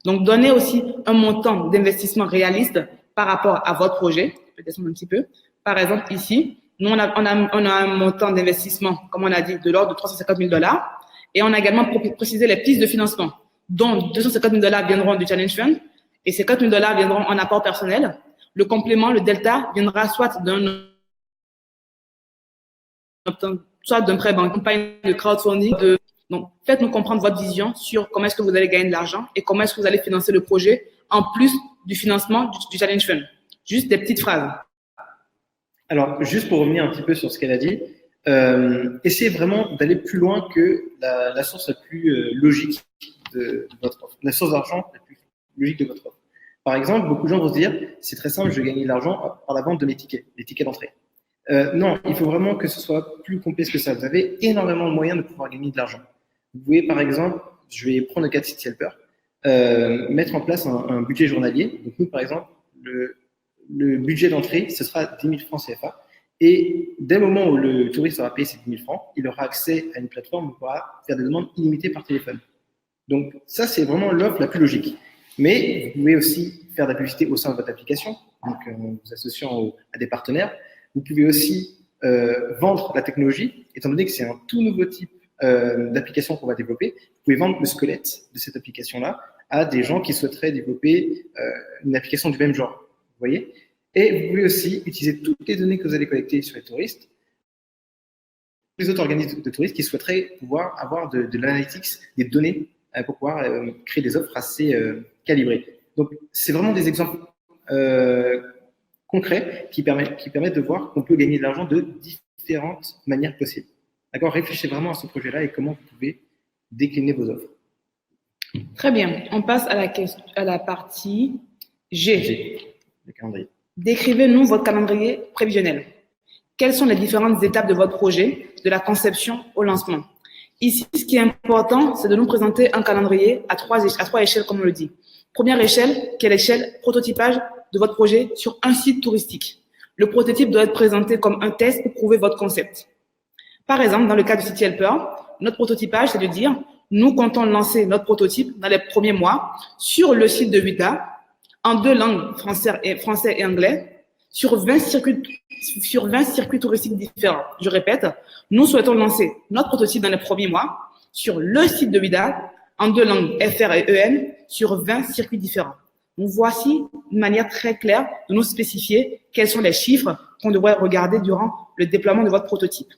Donc, donnez aussi un montant d'investissement réaliste par rapport à votre projet. Je peux descendre un petit peu. Par exemple, ici, nous, on a un montant d'investissement, comme on a dit, de l'ordre de $350,000. Et on a également précisé les pistes de financement, dont $250,000 viendront du Challenge Fund et ces $4,000 viendront en apport personnel. Le complément, le delta, viendra soit d'un prêt bancaire, de crowdfunding, Donc, faites-nous comprendre votre vision sur comment est-ce que vous allez gagner de l'argent et comment est-ce que vous allez financer le projet en plus du financement du Challenge Fund. Juste des petites phrases. Alors, juste pour revenir un petit peu sur ce qu'elle a dit, essayez vraiment d'aller plus loin que la source la plus logique de votre offre, la source d'argent la plus logique de votre offre. Par exemple, beaucoup de gens vont se dire, c'est très simple, je vais gagner de l'argent par la vente de mes tickets, les tickets d'entrée. Non, il faut vraiment que ce soit plus complexe que ça. Vous avez énormément de moyens de pouvoir gagner de l'argent. Vous pouvez, par exemple, je vais prendre le cas de City Helper, mettre en place un budget journalier. Donc nous, par exemple, le budget d'entrée, ce sera 10 000 francs CFA. Et dès le moment où le touriste aura payé ces 10 000 francs, il aura accès à une plateforme où il pourra faire des demandes illimitées par téléphone. Donc ça, c'est vraiment l'offre la plus logique. Mais vous pouvez aussi faire de la publicité au sein de votre application, donc vous associant à des partenaires. Vous pouvez aussi vendre la technologie, étant donné que c'est un tout nouveau type d'application qu'on va développer. Vous pouvez vendre le squelette de cette application-là à des gens qui souhaiteraient développer une application du même genre. Vous voyez ? Et vous pouvez aussi utiliser toutes les données que vous allez collecter sur les touristes, les autres organismes de touristes qui souhaiteraient pouvoir avoir de l'analytics, des données pour pouvoir créer des offres assez calibrées. Donc, c'est vraiment des exemples concrets qui permettent de voir qu'on peut gagner de l'argent de différentes manières possibles. D'accord? Réfléchissez vraiment à ce projet-là et comment vous pouvez décliner vos offres. Très bien. On passe à la partie G. Le calendrier. Décrivez-nous votre calendrier prévisionnel. Quelles sont les différentes étapes de votre projet, de la conception au lancement? Ici, ce qui est important, c'est de nous présenter un calendrier à trois échelles, comme on le dit. Première échelle, qui est l'échelle prototypage de votre projet sur un site touristique. Le prototype doit être présenté comme un test pour prouver votre concept. Par exemple, dans le cas du City Helper, notre prototypage, c'est de dire, nous comptons lancer notre prototype dans les premiers mois sur le site de Wida, en 2 langues, français et anglais, sur 20 circuits touristiques différents. Je répète, nous souhaitons lancer notre prototype dans les premiers mois sur le site de Wida, en 2 langues, FR et EN, sur 20 circuits différents. Donc, voici une manière très claire de nous spécifier quels sont les chiffres qu'on devrait regarder durant le déploiement de votre prototype.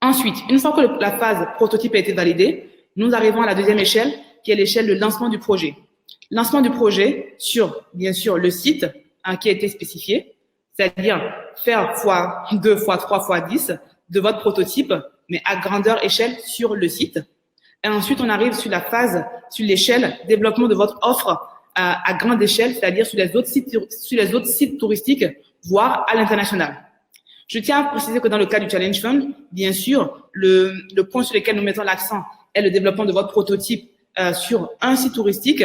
Ensuite, une fois que la phase prototype a été validée, nous arrivons à la deuxième échelle, qui est l'échelle de lancement du projet. Lancement du projet sur, bien sûr, le site qui a été spécifié, c'est-à-dire faire x2, x3, x10 de votre prototype, mais à grandeur échelle sur le site. Et ensuite, on arrive sur la phase, sur l'échelle développement de votre offre à grande échelle, c'est-à-dire sur les autres sites touristiques, voire à l'international. Je tiens à préciser que dans le cas du Challenge Fund, bien sûr, le point sur lequel nous mettons l'accent est le développement de votre prototype sur un site touristique.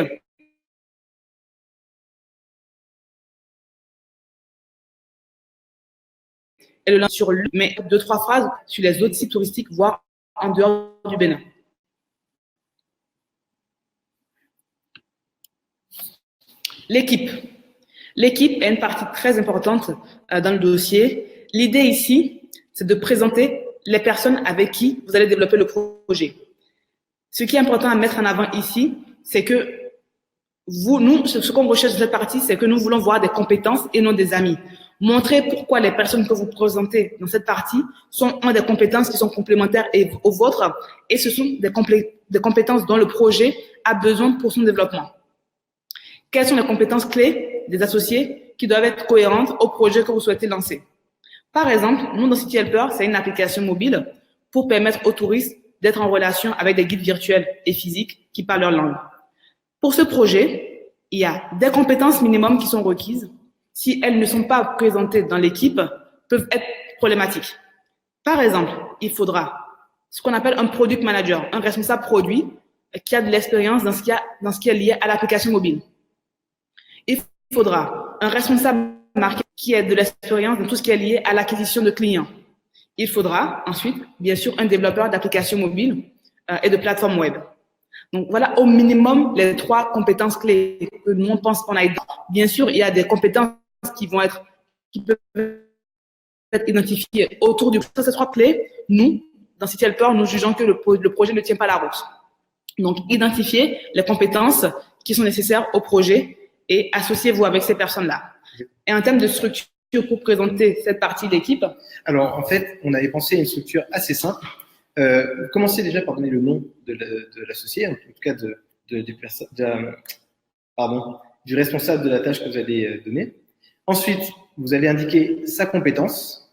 Et le sur lui, mais 2-3 phrases sur les autres sites touristiques, voire en dehors du Bénin. L'équipe. L'équipe est une partie très importante dans le dossier. L'idée ici, c'est de présenter les personnes avec qui vous allez développer le projet. Ce qui est important à mettre en avant ici, c'est que ce qu'on recherche dans cette partie, c'est que nous voulons voir des compétences et non des amis. Montrer pourquoi les personnes que vous présentez dans cette partie ont des compétences qui sont complémentaires aux vôtres et ce sont des compétences dont le projet a besoin pour son développement. Quelles sont les compétences clés des associés qui doivent être cohérentes au projet que vous souhaitez lancer? Par exemple, nous, dans City Helper, c'est une application mobile pour permettre aux touristes d'être en relation avec des guides virtuels et physiques qui parlent leur langue. Pour ce projet, il y a des compétences minimum qui sont requises. Si elles ne sont pas présentées dans l'équipe, peuvent être problématiques. Par exemple, il faudra ce qu'on appelle un product manager, un responsable produit qui a de l'expérience dans ce qui est lié à l'application mobile. Il faudra un responsable marketing qui ait de l'expérience dans tout ce qui est lié à l'acquisition de clients. Il faudra ensuite, bien sûr, un développeur d'applications mobiles et de plateformes web. Donc, voilà au minimum les 3 compétences clés que nous, on pense qu'on a. Bien sûr, il y a des compétences qui peuvent être identifiées autour de ces 3 clés. Nous, dans City Helper, nous jugeons que le projet ne tient pas la route. Donc, identifiez les compétences qui sont nécessaires au projet et associez-vous avec ces personnes-là. Et en termes de structure pour présenter cette partie de l'équipe? Alors, en fait, on avait pensé à une structure assez simple. Commencez déjà par donner le nom de l'associé, en tout cas du responsable de la tâche que vous allez donner. Ensuite, vous allez indiquer sa compétence,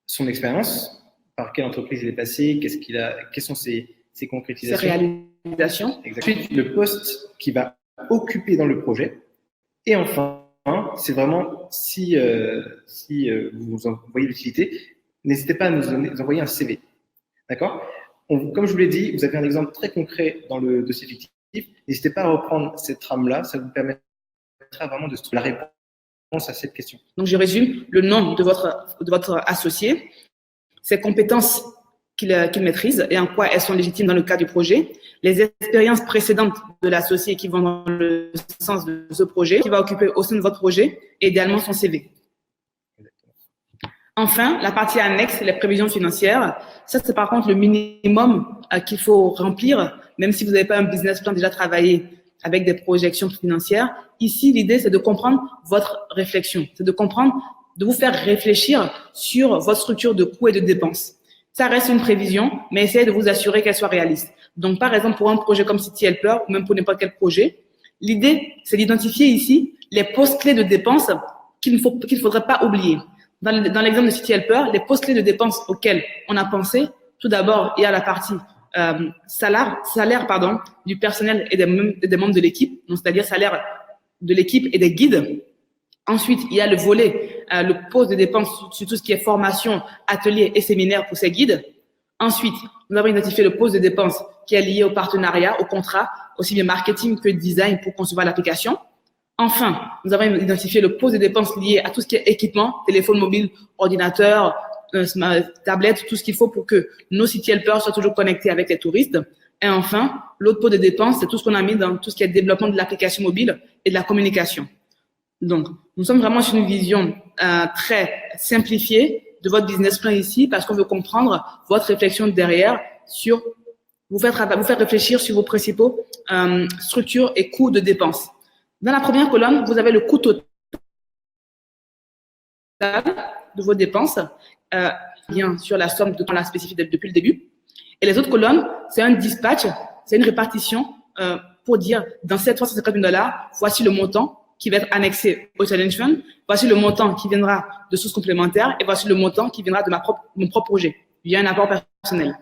son expérience, par quelle entreprise il est passé, quelles sont ses concrétisations. Ses réalisations. Ensuite, le poste qu'il va occuper dans le projet. Et enfin, c'est vraiment si vous en voyez l'utilité, n'hésitez pas à nous envoyer un CV. D'accord? Comme je vous l'ai dit, vous avez un exemple très concret dans le dossier fictif. N'hésitez pas à reprendre cette trame-là, ça vous permettra vraiment de trouver la réponse à cette question. Donc, je résume le nom de votre associé, ses compétences qu'il maîtrise et en quoi elles sont légitimes dans le cadre du projet, les expériences précédentes de l'associé qui vont dans le sens de ce projet, qui va occuper au sein de votre projet, et idéalement son CV. Enfin, la partie annexe, les prévisions financières. Ça, c'est par contre le minimum qu'il faut remplir, même si vous n'avez pas un business plan déjà travaillé avec des projections financières. Ici, l'idée, c'est de comprendre votre réflexion. C'est de vous faire réfléchir sur votre structure de coûts et de dépenses. Ça reste une prévision, mais essayez de vous assurer qu'elle soit réaliste. Donc, par exemple, pour un projet comme City Helper, ou même pour n'importe quel projet, l'idée, c'est d'identifier ici les postes clés de dépenses qu'il ne faudrait pas oublier. Dans l'exemple de City Helper, les postes clés de dépenses auxquels on a pensé, tout d'abord, il y a la partie salaire du personnel et des membres de l'équipe, donc c'est-à-dire salaire de l'équipe et des guides. Ensuite, il y a le volet, le poste de dépenses sur tout ce qui est formation, ateliers et séminaires pour ces guides. Ensuite, nous avons identifié le poste de dépenses qui est lié au partenariat, au contrat, aussi bien marketing que design pour concevoir l'application. Enfin, nous avons identifié le poste de dépenses lié à tout ce qui est équipement, téléphone mobile, ordinateur, tablette, tout ce qu'il faut pour que nos City Helpers soient toujours connectés avec les touristes. Et enfin, l'autre poste de dépenses, c'est tout ce qu'on a mis dans tout ce qui est développement de l'application mobile et de la communication. Donc, nous sommes vraiment sur une vision très simplifiée de votre business plan ici parce qu'on veut comprendre votre réflexion derrière sur vous faire réfléchir sur vos principaux structures et coûts de dépenses. Dans la première colonne, vous avez le coût total de vos dépenses, bien sur la somme de temps spécifique depuis le début. Et les autres colonnes, c'est un dispatch, c'est une répartition pour dire dans ces 350 000 $, voici le montant qui va être annexé au Challenge Fund, voici le montant qui viendra de sources complémentaires et voici le montant qui viendra de mon propre projet via un apport personnel.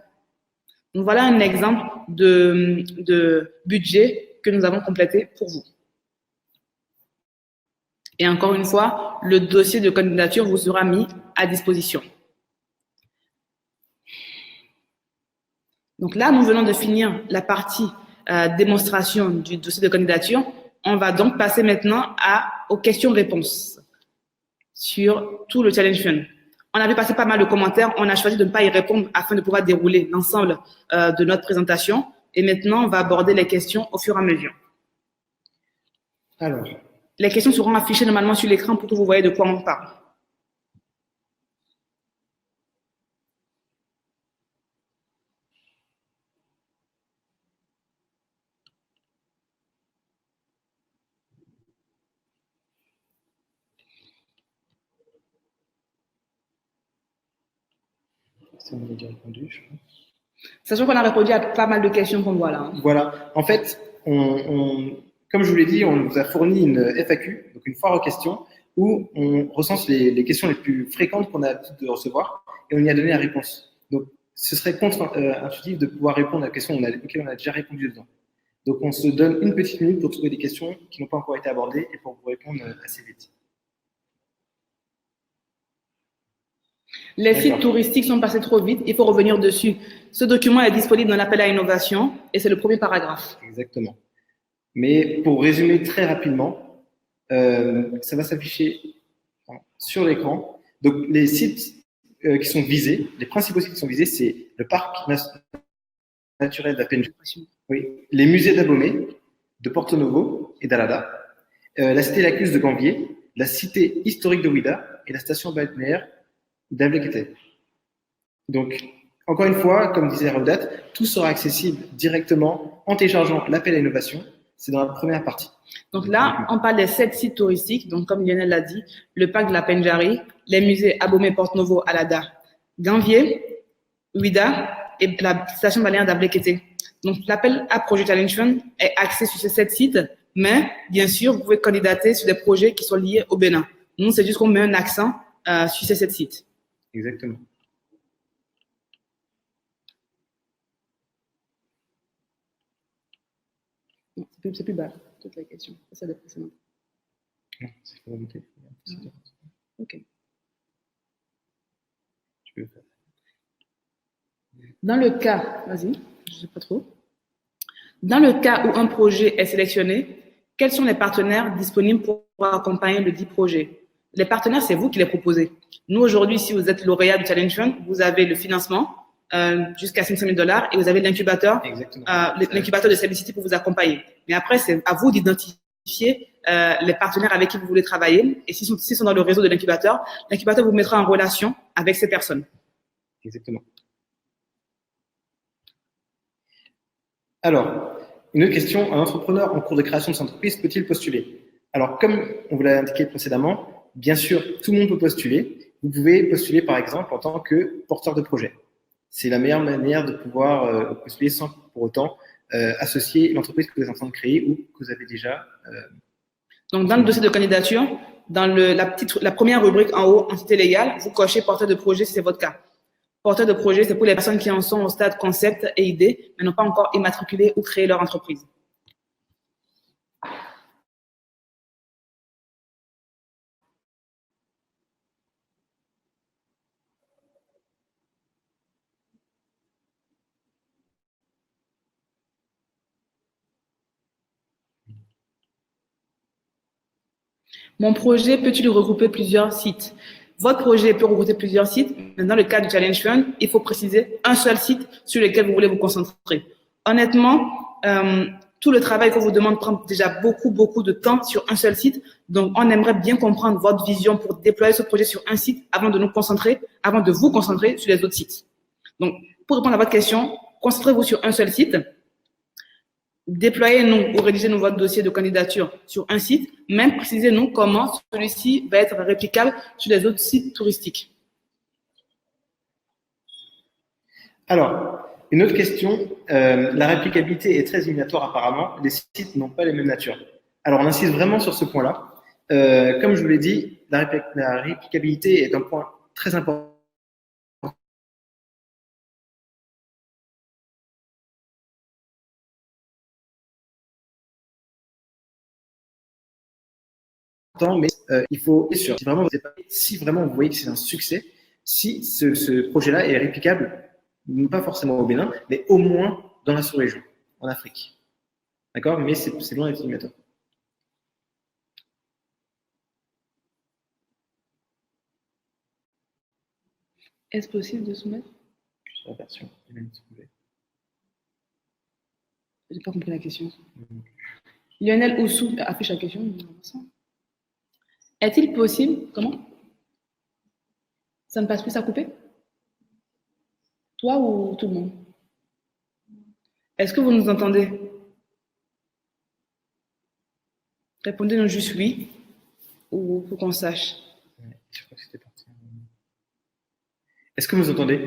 Donc voilà un exemple de budget que nous avons complété pour vous. Et encore une fois, le dossier de candidature vous sera mis à disposition. Donc là, nous venons de finir la partie démonstration du dossier de candidature. On va donc passer maintenant aux questions-réponses sur tout le Challenge Fund. On avait passé pas mal de commentaires. On a choisi de ne pas y répondre afin de pouvoir dérouler l'ensemble de notre présentation. Et maintenant, on va aborder les questions au fur et à mesure. Alors, les questions seront affichées normalement sur l'écran pour que vous voyez de quoi on parle. Ça, on a déjà répondu, je crois. Sachant qu'on a répondu à pas mal de questions qu'on voit là. Voilà. En fait, comme je vous l'ai dit, on vous a fourni une FAQ, donc une foire aux questions, où on recense les questions les plus fréquentes qu'on a l'habitude de recevoir et on y a donné la réponse. Donc, ce serait contre-intuitif de pouvoir répondre à la question auxquelles on a déjà répondu dedans. Donc, on se donne une petite minute pour trouver des questions qui n'ont pas encore été abordées et pour vous répondre assez vite. Les sites touristiques sont passés trop vite, il faut revenir dessus. Ce document est disponible dans l'appel à innovation et c'est le premier paragraphe. Exactement. Mais pour résumer très rapidement, ça va s'afficher sur l'écran. Donc, les sites qui sont visés, les principaux sites qui sont visés, c'est le parc naturel d'Apenju, oui, les musées d'Abomey, de Porto Novo et d'Alada, la cité lacustre de Gambier, la cité historique de Ouida et la station balnéaire d'Ablequete. Donc, encore une fois, comme disait Raudat, tout sera accessible directement en téléchargeant l'appel à innovation. C'est dans la première partie. Donc là, on parle des 7 sites touristiques. Donc, comme Lionel l'a dit, le parc de la Penjari, les musées Abomey, Porto Novo, Alada, Gambier, Ouida et la station balnéaire d'Ablequete. Donc, l'appel à projet Challenge Fund est axé sur ces 7 sites, mais bien sûr, vous pouvez candidater sur des projets qui sont liés au Bénin. Nous, c'est juste qu'on met un accent sur ces 7 sites. Exactement. C'est plus bas, toute la question. C'est la précédente. Non, c'est pas remonter. Ok. Tu peux le faire. Dans le cas, vas-y, je ne sais pas trop. Dans le cas où un projet est sélectionné, quels sont les partenaires disponibles pour accompagner le dit projet? Les partenaires, c'est vous qui les proposez. Nous, aujourd'hui, si vous êtes lauréat du Challenge Fund, vous avez le financement jusqu'à 500 000 $ et vous avez l'incubateur de Cellcity pour vous accompagner. Mais après, c'est à vous d'identifier les partenaires avec qui vous voulez travailler. Et s'ils sont dans le réseau de l'incubateur vous mettra en relation avec ces personnes. Exactement. Alors, une autre question, un entrepreneur en cours de création de son entreprise peut-il postuler? Alors, comme on vous l'a indiqué précédemment, bien sûr, tout le monde peut postuler. Vous pouvez postuler, par exemple, en tant que porteur de projet. C'est la meilleure manière de pouvoir postuler sans pour autant associer l'entreprise que vous êtes en train de créer ou que vous avez déjà. Donc, dans le dossier de candidature, dans la première rubrique en haut, entité légale, vous cochez porteur de projet si c'est votre cas. Porteur de projet, c'est pour les personnes qui en sont au stade concept et idée, mais n'ont pas encore immatriculé ou créé leur entreprise. Mon projet peut-il regrouper plusieurs sites? Votre projet peut regrouper plusieurs sites, mais dans le cas du Challenge Fund, il faut préciser un seul site sur lequel vous voulez vous concentrer. Honnêtement, tout le travail qu'on vous demande prend déjà beaucoup de temps sur un seul site. Donc, on aimerait bien comprendre votre vision pour déployer ce projet sur un site avant de vous concentrer sur les autres sites. Donc, pour répondre à votre question, concentrez-vous sur un seul site. Déployez-nous ou rédigez-nous votre dossier de candidature sur un site, même précisez-nous comment celui-ci va être réplicable sur les autres sites touristiques. Alors, une autre question, la réplicabilité est très éliminatoire apparemment, les sites n'ont pas les mêmes natures. Alors, on insiste vraiment sur ce point-là. Comme je vous l'ai dit, la réplicabilité est un point très important. Mais il faut être sûr, si vraiment vous voyez que c'est un succès, si ce projet-là est réplicable, pas forcément au Bénin, mais au moins dans la sous-région, en Afrique. D'accord? Mais c'est loin d'être immédiat. Est-ce possible de soumettre? Sur la version, j'ai pas compris la question. Lionel Oussou affiche la question. Est-il possible? Comment? Ça ne passe plus à couper? Toi ou tout le monde? Est-ce que vous nous entendez? Répondez-nous juste oui, ou pour qu'on sache. Ouais, je crois que c'était parti. Est-ce que vous entendez?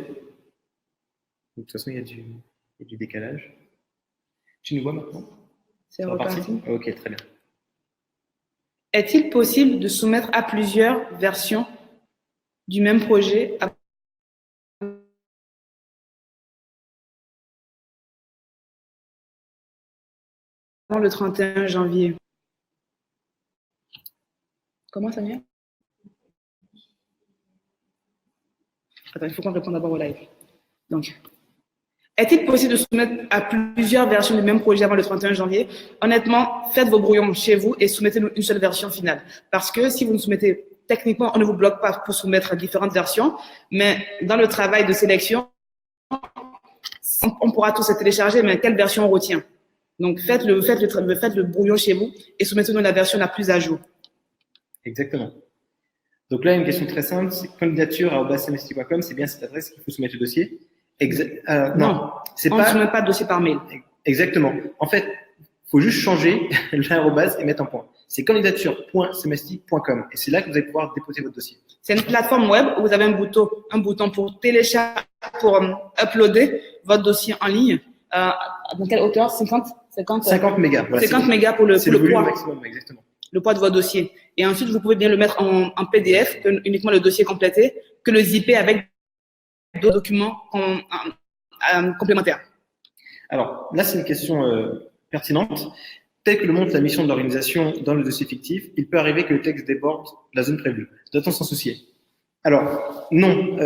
De toute façon, il y a du décalage. Tu nous vois maintenant? C'est reparti. Ok, très bien. Est-il possible de soumettre à plusieurs versions du même projet avant le 31 janvier? Comment ça vient? Attends, il faut qu'on réponde d'abord au live. Donc, est-il possible de soumettre à plusieurs versions du même projet avant le 31 janvier? Honnêtement, faites vos brouillons chez vous et soumettez-nous une seule version finale. Parce que si vous nous soumettez, techniquement, on ne vous bloque pas pour soumettre différentes versions, mais dans le travail de sélection, on pourra tous se télécharger, mais quelle version on retient? Donc, faites le brouillon chez vous et soumettez-nous la version la plus à jour. Exactement. Donc là, une question très simple, c'est candidature@semesti.com, c'est bien cette adresse qu'il faut soumettre le dossier. Non, on ne soumet pas de dossier par mail. Exactement. En fait, il faut juste changer l'arrobase et mettre un point. C'est candidature.semesti.com et c'est là que vous allez pouvoir déposer votre dossier. C'est une plateforme web où vous avez un bouton pour télécharger, pour uploader votre dossier en ligne. Dans quelle hauteur? 50 mégas. Voilà, 50 mégas pour le poids. Maximum, exactement. Le poids de votre dossier. Et ensuite, vous pouvez bien le mettre en PDF, uniquement le dossier complété, que le zipper avec d'autres documents complémentaires. Alors, là, c'est une question pertinente. Tel que le montre la mission de l'organisation dans le dossier fictif, il peut arriver que le texte déborde la zone prévue. Doit-on s'en soucier? Alors, non.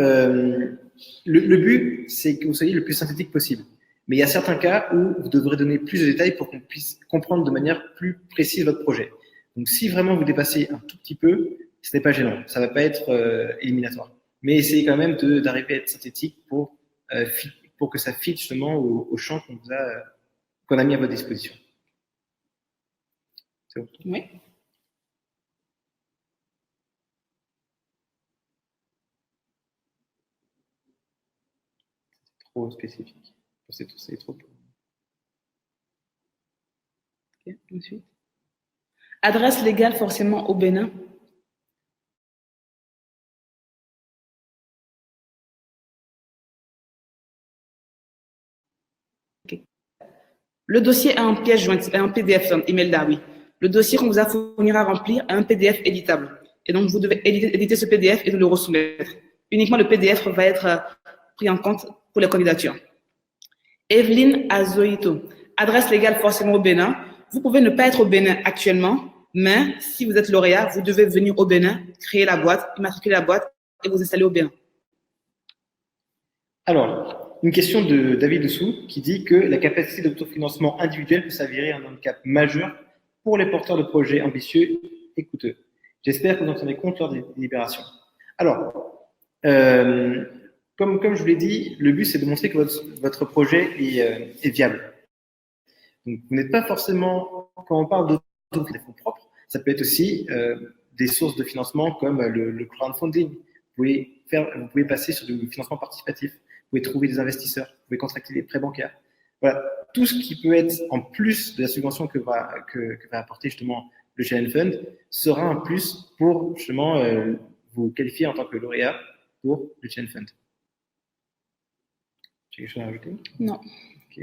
Le but, c'est que vous soyez le plus synthétique possible. Mais il y a certains cas où vous devrez donner plus de détails pour qu'on puisse comprendre de manière plus précise votre projet. Donc, si vraiment vous dépassez un tout petit peu, ce n'est pas gênant. Ça ne va pas être éliminatoire. Mais essayez quand même d'arriver à être synthétique pour que ça fitte justement au champ qu'on a mis à votre disposition. C'est bon? Oui. Trop spécifique. C'est trop. Okay, ensuite. Adresse légale forcément au Bénin. Le dossier a un pièce jointe, un PDF, Imelda, oui. Le dossier qu'on vous a fournir à remplir a un PDF éditable. Et donc, vous devez éditer ce PDF et le resoumettre. Uniquement le PDF va être pris en compte pour les candidatures. Evelyne Azoito, adresse légale forcément au Bénin. Vous pouvez ne pas être au Bénin actuellement, mais si vous êtes lauréat, vous devez venir au Bénin, créer la boîte, immatriculer la boîte et vous installer au Bénin. Alors, une question de David Dessous qui dit que la capacité d'autofinancement individuel peut s'avérer un handicap majeur pour les porteurs de projets ambitieux et coûteux. J'espère que vous en tenez compte lors des délibérations. Alors, comme je vous l'ai dit, le but c'est de montrer que votre projet est viable. Donc, vous n'êtes pas forcément, quand on parle des fonds propres, ça peut être aussi des sources de financement comme le crowdfunding. Vous pouvez passer sur du financement participatif, vous pouvez trouver des investisseurs, vous pouvez contracter des prêts bancaires. Voilà, tout ce qui peut être en plus de la subvention que va apporter justement le Challenge Fund sera un plus pour justement vous qualifier en tant que lauréat pour le Challenge Fund. Tu as quelque chose à rajouter? Non. Ok.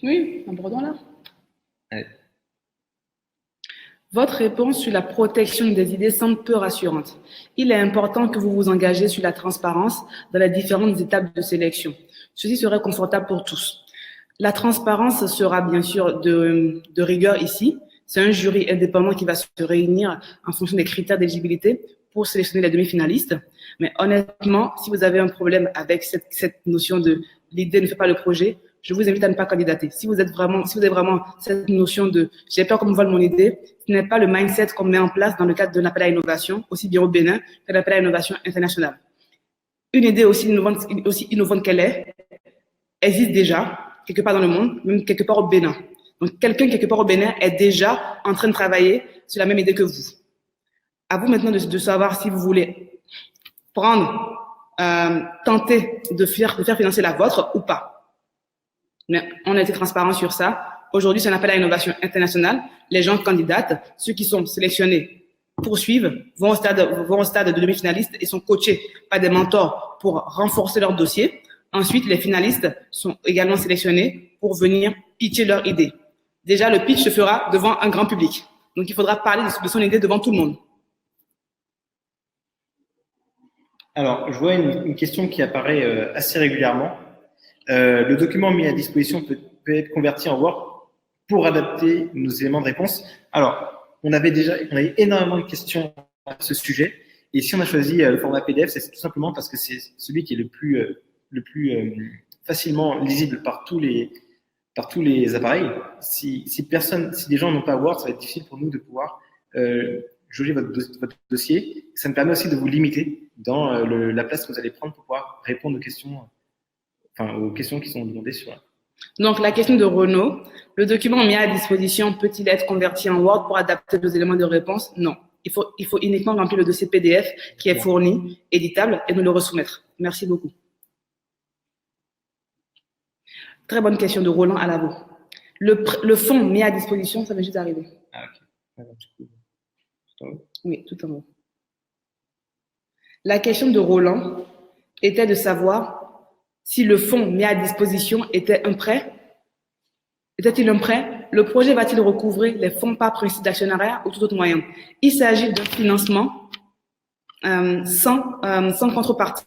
Oui, abordons là. Allez. Votre réponse sur la protection des idées semble peu rassurante. Il est important que vous vous engagez sur la transparence dans les différentes étapes de sélection. Ceci serait confortable pour tous. La transparence sera bien sûr de rigueur ici. C'est un jury indépendant qui va se réunir en fonction des critères d'éligibilité pour sélectionner les demi-finalistes. Mais honnêtement, si vous avez un problème avec cette notion de l'idée ne fait pas le projet, je vous invite à ne pas candidater. Si vous avez vraiment cette notion de j'ai peur qu'on me vole mon idée, ce n'est pas le mindset qu'on met en place dans le cadre d'un appel à innovation, aussi bien au Bénin que l'appel à innovation internationale. Une idée aussi innovante qu'elle est, existe déjà quelque part dans le monde, même quelque part au Bénin. Donc, quelqu'un quelque part au Bénin est déjà en train de travailler sur la même idée que vous. À vous maintenant de savoir si vous voulez tenter de faire financer la vôtre ou pas. Mais on a été transparent sur ça. Aujourd'hui, c'est un appel à innovation internationale. Les gens candidatent, ceux qui sont sélectionnés poursuivent, vont au stade de demi-finalistes et sont coachés par des mentors pour renforcer leur dossier. Ensuite, les finalistes sont également sélectionnés pour venir pitcher leur idée. Déjà, le pitch se fera devant un grand public. Donc, il faudra parler de son idée devant tout le monde. Alors, je vois une question qui apparaît assez régulièrement. Le document mis à disposition peut être converti en Word pour adapter nos éléments de réponse. Alors, on avait énormément de questions à ce sujet. Et si on a choisi le format PDF, c'est tout simplement parce que c'est celui qui est le plus facilement lisible par tous les appareils. Si des gens n'ont pas Word, ça va être difficile pour nous de pouvoir jauger votre dossier. Ça me permet aussi de vous limiter dans la place que vous allez prendre pour pouvoir répondre aux questions qui sont demandées sur la. Donc, la question de Renaud, le document mis à disposition peut-il être converti en Word pour adapter les éléments de réponse? Non. Il faut uniquement remplir le dossier PDF qui est fourni, éditable, et nous le resoumettre. Merci beaucoup. Très bonne question de Roland Alavo. Le fonds mis à disposition, ça va juste arriver. Ah, ok. Oui, tout en haut. La question de Roland était de savoir si le fonds mis à disposition était un prêt. Était-il un prêt? Le projet va-t-il recouvrer les fonds par principe d'actionnariat ou tout autre moyen? Il s'agit d'un financement sans contrepartie.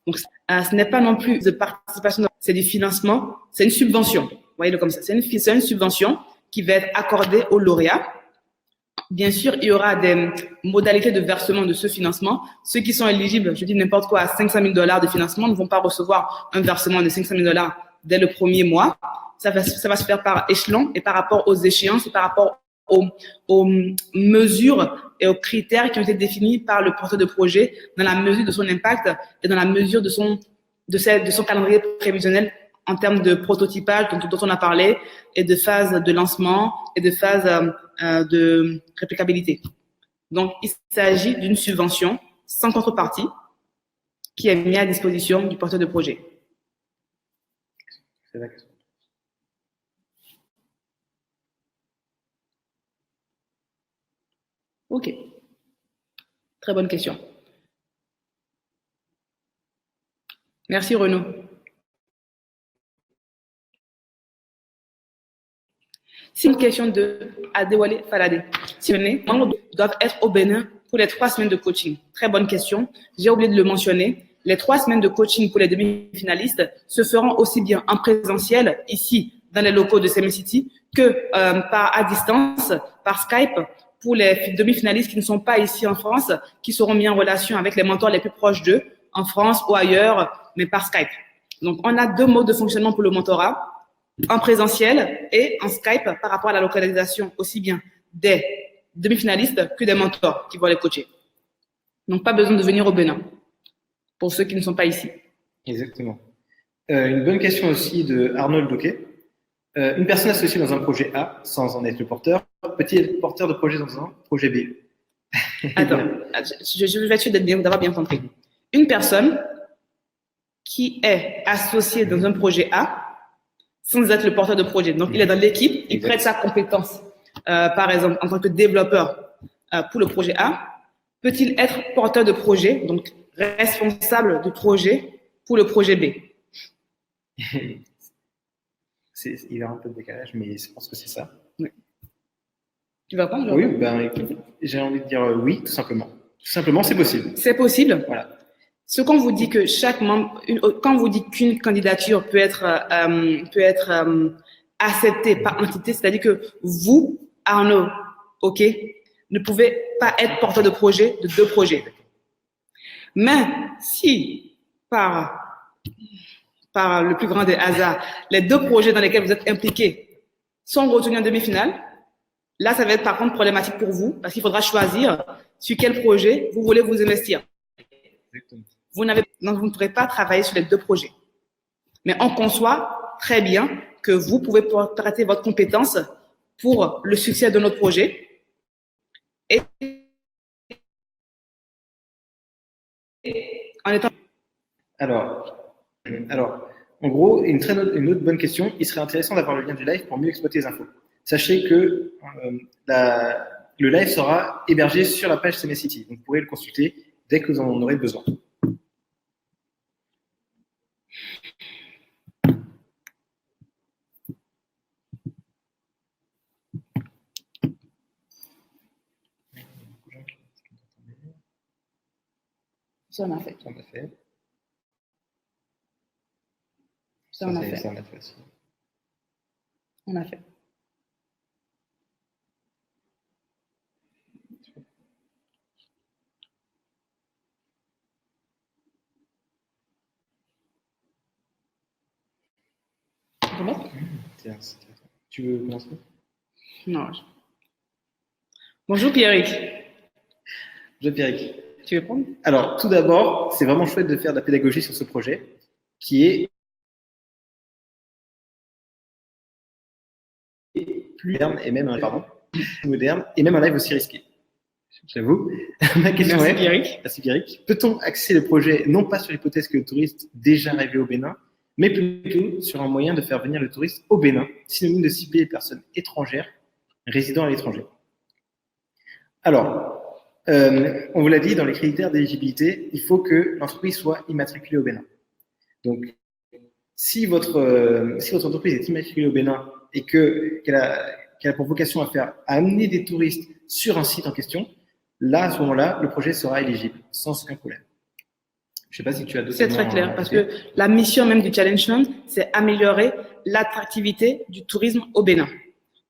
Donc, ce n'est pas non plus de participation, c'est du financement, c'est une subvention. Vous voyez-le comme ça. C'est une subvention qui va être accordée aux lauréats. Bien sûr, il y aura des modalités de versement de ce financement. Ceux qui sont éligibles, je dis n'importe quoi, à 500 000 $ de financement ne vont pas recevoir un versement de 500 000 $ dès le premier mois. Ça va se faire par échelon et par rapport aux échéances et par rapport aux mesures et aux critères qui ont été définis par le porteur de projet dans la mesure de son impact et dans la mesure de son calendrier prévisionnel en termes de prototypage dont on a parlé et de phase de lancement et de phase de réplicabilité. Donc, il s'agit d'une subvention sans contrepartie qui est mise à disposition du porteur de projet. C'est la question. Ok. Très bonne question. Merci Renaud. C'est une question de Adewale Falade. Si les membres doivent être au Bénin pour les 3 semaines de coaching. Très bonne question. J'ai oublié de le mentionner. Les 3 semaines de coaching pour les demi-finalistes se feront aussi bien en présentiel, ici, dans les locaux de Semi City, que à distance, par Skype, pour les demi-finalistes qui ne sont pas ici en France, qui seront mis en relation avec les mentors les plus proches d'eux, en France ou ailleurs, mais par Skype. Donc, on a 2 modes de fonctionnement pour le mentorat, en présentiel et en Skype par rapport à la localisation aussi bien des demi-finalistes que des mentors qui vont les coacher. Donc, pas besoin de venir au Bénin pour ceux qui ne sont pas ici. Exactement. Une bonne question aussi de Arnold Doquet. Une personne associée dans un projet A, sans en être le porteur, peut-il être porteur de projet dans un projet B? Attends, je vais être sûr d'avoir bien compris. Une personne qui est associée dans un projet A, sans être le porteur de projet. Donc, il est dans l'équipe, il prête sa compétence, par exemple, en tant que développeur pour le projet A. Peut-il être porteur de projet, donc responsable du projet pour le projet B? Il y a un peu de décalage, mais je pense que c'est ça. Oui. Tu vas prendre? Oui, j'ai envie de dire oui, tout simplement. Tout simplement, c'est possible. C'est possible. Voilà. Ce qu'on vous dit que chaque membre, quand on vous dit qu'une candidature peut être acceptée par entité, c'est-à-dire que vous, Arnaud, ok, ne pouvez pas être porteur de projet de 2 projets. Mais si par le plus grand des hasards, les 2 projets dans lesquels vous êtes impliqués sont retenus en demi-finale, là, ça va être par contre problématique pour vous parce qu'il faudra choisir sur quel projet vous voulez vous investir. Exactement. Vous ne pourrez pas travailler sur les 2 projets. Mais on conçoit très bien que vous pouvez prêter votre compétence pour le succès de notre projet. Et en étant... Alors, en gros, une autre bonne question, il serait intéressant d'avoir le lien du live pour mieux exploiter les infos. Sachez que le live sera hébergé sur la page Semi City. Donc, vous pourrez le consulter dès que vous en aurez besoin. Ça, on a fait. Ça, on a fait. Ça, on a fait. Ça, on a fait aussi. On a fait. Tu veux commencer? Non. Bonjour Pierrick. Bonjour Pierrick. Tu veux prendre? Alors, tout d'abord, c'est vraiment chouette de faire de la pédagogie sur ce projet qui est plus moderne et même un live aussi risqué. J'avoue. Ma question Merci est, Pierrick. Merci Pierrick. Peut-on axer le projet non pas sur l'hypothèse que le touriste déjà arrivé au Bénin, mais plutôt sur un moyen de faire venir le touriste au Bénin, synonyme de cibler les personnes étrangères résidant à l'étranger? Alors, on vous l'a dit, dans les critères d'éligibilité, il faut que l'entreprise soit immatriculée au Bénin. Donc, si votre entreprise est immatriculée au Bénin et qu'elle a pour vocation à amener des touristes sur un site en question, là, à ce moment-là, le projet sera éligible, sans aucun problème. Je ne sais pas si tu as d'autres éléments. C'est très clair, parce que la mission même du Challenge Fund, c'est améliorer l'attractivité du tourisme au Bénin.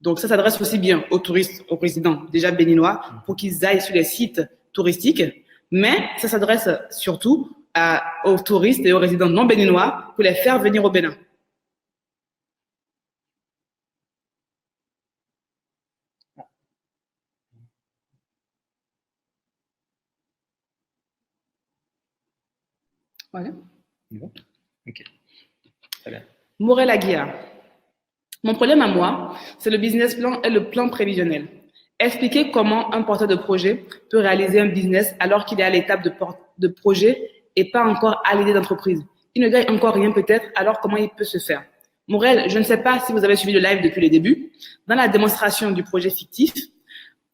Donc, ça s'adresse aussi bien aux touristes, aux résidents déjà béninois, pour qu'ils aillent sur les sites touristiques, mais ça s'adresse surtout aux touristes et aux résidents non béninois pour les faire venir au Bénin. Voilà. Bon. Ok. Très bien. Morel Aguiar. Mon problème à moi, c'est le business plan et le plan prévisionnel. Expliquer comment un porteur de projet peut réaliser un business alors qu'il est à l'étape de projet et pas encore à l'idée d'entreprise. Il ne gagne encore rien peut-être, alors comment il peut se faire? Morel, je ne sais pas si vous avez suivi le live depuis le début. Dans la démonstration du projet fictif,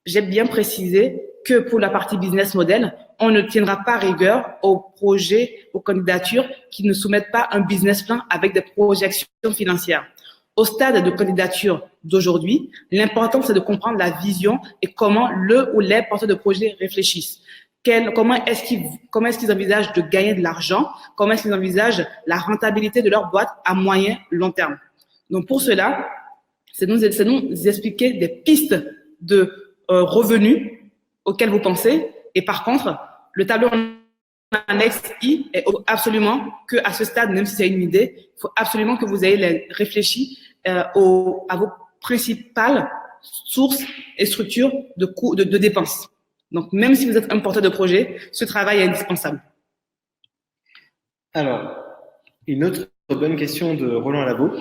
j'ai bien précisé que pour la partie business model, on ne tiendra pas rigueur aux projets, aux candidatures qui ne soumettent pas un business plan avec des projections financières. Au stade de candidature d'aujourd'hui, l'important, c'est de comprendre la vision et comment le ou les porteurs de projet réfléchissent. Comment est-ce qu'ils envisagent de gagner de l'argent? Comment est-ce qu'ils envisagent la rentabilité de leur boîte à moyen, long terme? Donc, pour cela, c'est nous expliquer des pistes de revenus auxquels vous pensez. Et par contre, le tableau en annexe I est absolument que à ce stade, même si c'est une idée, il faut absolument que vous ayez réfléchi à vos principales sources et structures de coûts, de dépenses. Donc, même si vous êtes un porteur de projet, ce travail est indispensable. Alors, une autre bonne question de Roland Labo.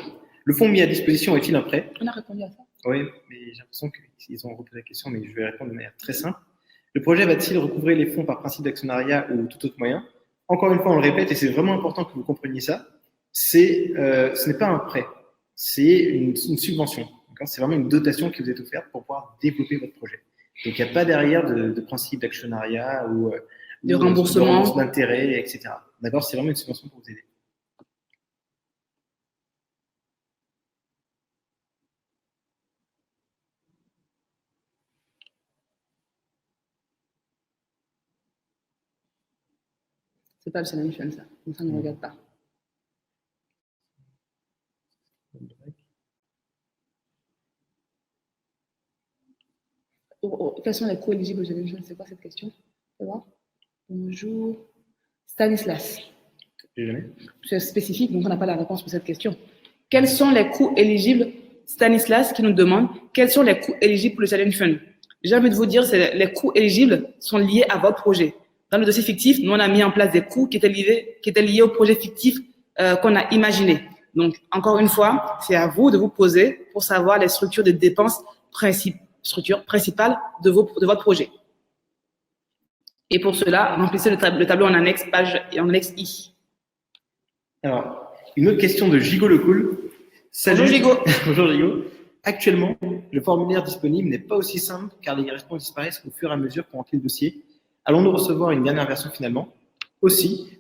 Le fonds mis à disposition est-il un prêt? On a répondu à ça. Oui, mais j'ai l'impression qu'ils ont reposé la question, mais je vais répondre de manière très simple. Le projet va-t-il recouvrer les fonds par principe d'actionnariat ou tout autre moyen? Encore une fois, on le répète, et c'est vraiment important que vous compreniez ça, ce n'est pas un prêt, c'est une subvention. C'est vraiment une dotation qui vous est offerte pour pouvoir développer votre projet. Donc, il n'y a pas derrière de principe d'actionnariat ou de remboursement, d'intérêt, etc. D'accord? C'est vraiment une subvention pour vous aider. C'est pas le challenge fund, ça. Donc, ça ne regarde pas. Quels sont les coûts éligibles au challenge fund? C'est quoi cette question? C'est voir. Bonjour. Stanislas. C'est spécifique, donc on n'a pas la réponse pour cette question. Quels sont les coûts éligibles? Stanislas qui nous demande quels sont les coûts éligibles pour le challenge fund. J'ai envie de vous dire, les coûts éligibles sont liés à votre projet. Dans le dossier fictif, nous, on a mis en place des coûts qui étaient liés au projet fictif qu'on a imaginé. Donc, encore une fois, c'est à vous de vous poser pour savoir les structures de dépenses principales de votre projet. Et pour cela, remplissez le tableau en annexe I. Alors, une autre question de Gigo Le Cool. Salut. Bonjour Gigo. Bonjour Gigo. Actuellement, le formulaire disponible n'est pas aussi simple car les réponses disparaissent au fur et à mesure pour remplir le dossier. Allons-nous recevoir une dernière version finalement? Aussi,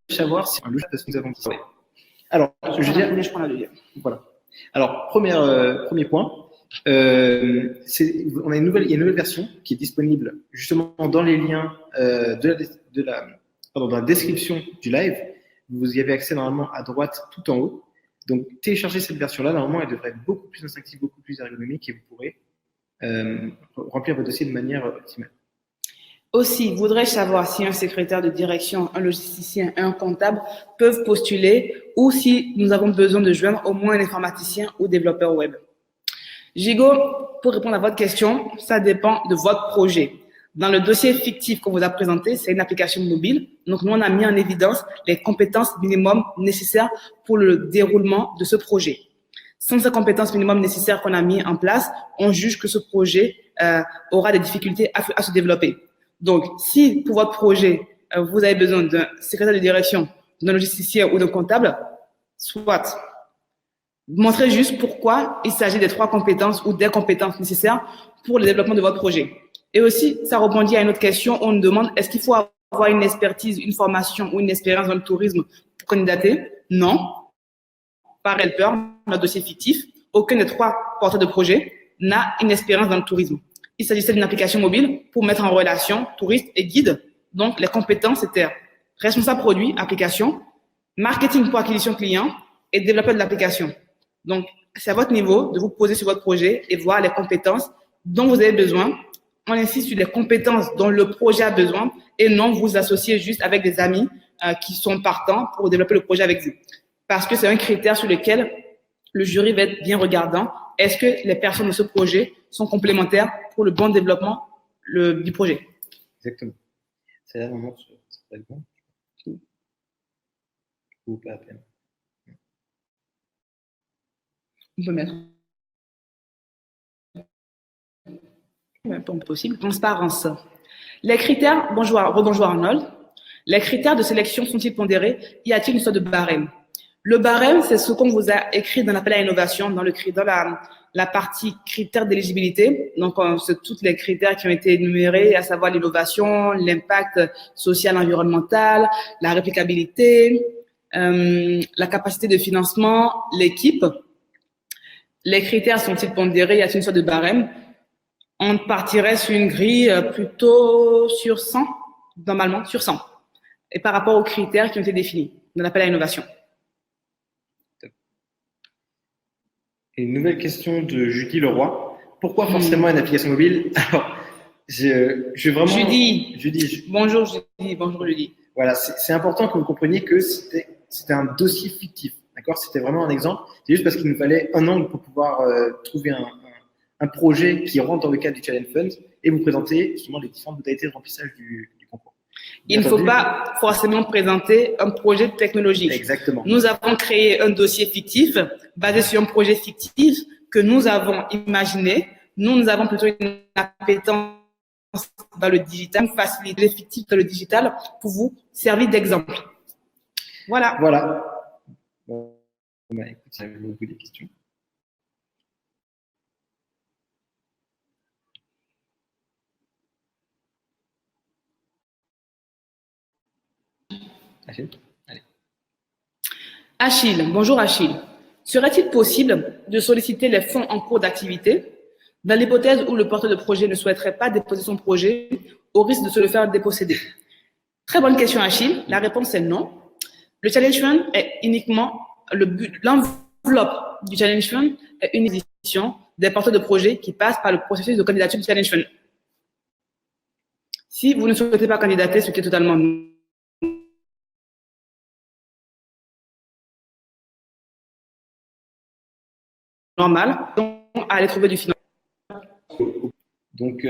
savoir si un logiciel parce que nous avons dit. Alors, je veux dire, je prends la deuxième. Voilà. Alors, premier point. On a il y a une nouvelle version qui est disponible justement dans les liens dans la description du live. Vous y avez accès normalement à droite tout en haut. Donc, téléchargez cette version-là. Normalement, elle devrait être beaucoup plus instinctive, beaucoup plus ergonomique et vous pourrez remplir votre dossier de manière optimale. Aussi, voudrais-je savoir si un secrétaire de direction, un logisticien et un comptable peuvent postuler ou si nous avons besoin de joindre au moins un informaticien ou développeur web. Gigo, pour répondre à votre question, ça dépend de votre projet. Dans le dossier fictif qu'on vous a présenté, c'est une application mobile. Donc, nous, on a mis en évidence les compétences minimum nécessaires pour le déroulement de ce projet. Sans ces compétences minimum nécessaires qu'on a mis en place, on juge que ce projet aura des difficultés à se développer. Donc, si pour votre projet, vous avez besoin d'un secrétaire de direction, d'un logisticien ou d'un comptable, soit montrez juste pourquoi il s'agit des 3 compétences ou des compétences nécessaires pour le développement de votre projet. Et aussi, ça rebondit à une autre question. On nous demande, est-ce qu'il faut avoir une expertise, une formation ou une expérience dans le tourisme pour candidater? Non. Par Helper, notre dossier fictif, aucun des 3 porteurs de projet n'a une expérience dans le tourisme. Il s'agissait d'une application mobile pour mettre en relation touristes et guides. Donc, les compétences étaient responsable produit, application, marketing pour acquisition client et développeur de l'application. Donc, c'est à votre niveau de vous poser sur votre projet et voir les compétences dont vous avez besoin. On insiste sur les compétences dont le projet a besoin et non vous associer juste avec des amis qui sont partants pour développer le projet avec vous. Parce que c'est un critère sur lequel le jury va être bien regardant. Est-ce que les personnes de ce projet sont complémentaires pour le bon développement du projet? Exactement. C'est là vraiment sur ce bon. Ou pas à peine. On peut mettre. Pas possible. Transparence. Les critères, rebonjour Arnold. Les critères de sélection sont-ils pondérés? Y a-t-il une sorte de barème? Le barème, c'est ce qu'on vous a écrit dans l'appel à innovation, dans la partie critères d'éligibilité. Donc, c'est tous les critères qui ont été énumérés, à savoir l'innovation, l'impact social, environnemental, la réplicabilité, la capacité de financement, l'équipe. Les critères sont-ils pondérés? Y a-t-il une sorte de barème? On partirait sur une grille plutôt sur 100, normalement, sur 100. Et par rapport aux critères qui ont été définis dans l'appel à innovation. Et une nouvelle question de Judy Leroy. Pourquoi forcément une application mobile? Alors, je vraiment. Judy. Bonjour Judy. Bonjour Judy. Voilà, c'est important que vous compreniez que c'était un dossier fictif. D'accord? C'était vraiment un exemple. C'est juste parce qu'il nous fallait un an pour pouvoir trouver un projet qui rentre dans le cadre du Challenge Fund et vous présenter justement les différentes modalités de remplissage du concours. Il ne faut pas forcément présenter un projet technologique. Exactement. Nous avons créé un dossier fictif basé sur un projet fictif que nous avons imaginé. Nous avons plutôt une appétence dans le digital, une facilité fictive dans le digital pour vous servir d'exemple. Voilà. Voilà. Bon, bah, écoute, j'avais beaucoup de questions. Achille. Allez. Achille, bonjour Achille. Serait-il possible de solliciter les fonds en cours d'activité dans l'hypothèse où le porteur de projet ne souhaiterait pas déposer son projet au risque de se le faire déposséder? Très bonne question Achille. La réponse est non. Le Challenge Fund est uniquement l'enveloppe du Challenge Fund est une édition des porteurs de projet qui passent par le processus de candidature du Challenge Fund. Si vous ne souhaitez pas candidater, ce qui est totalement normal, donc à aller trouver du financement. Donc,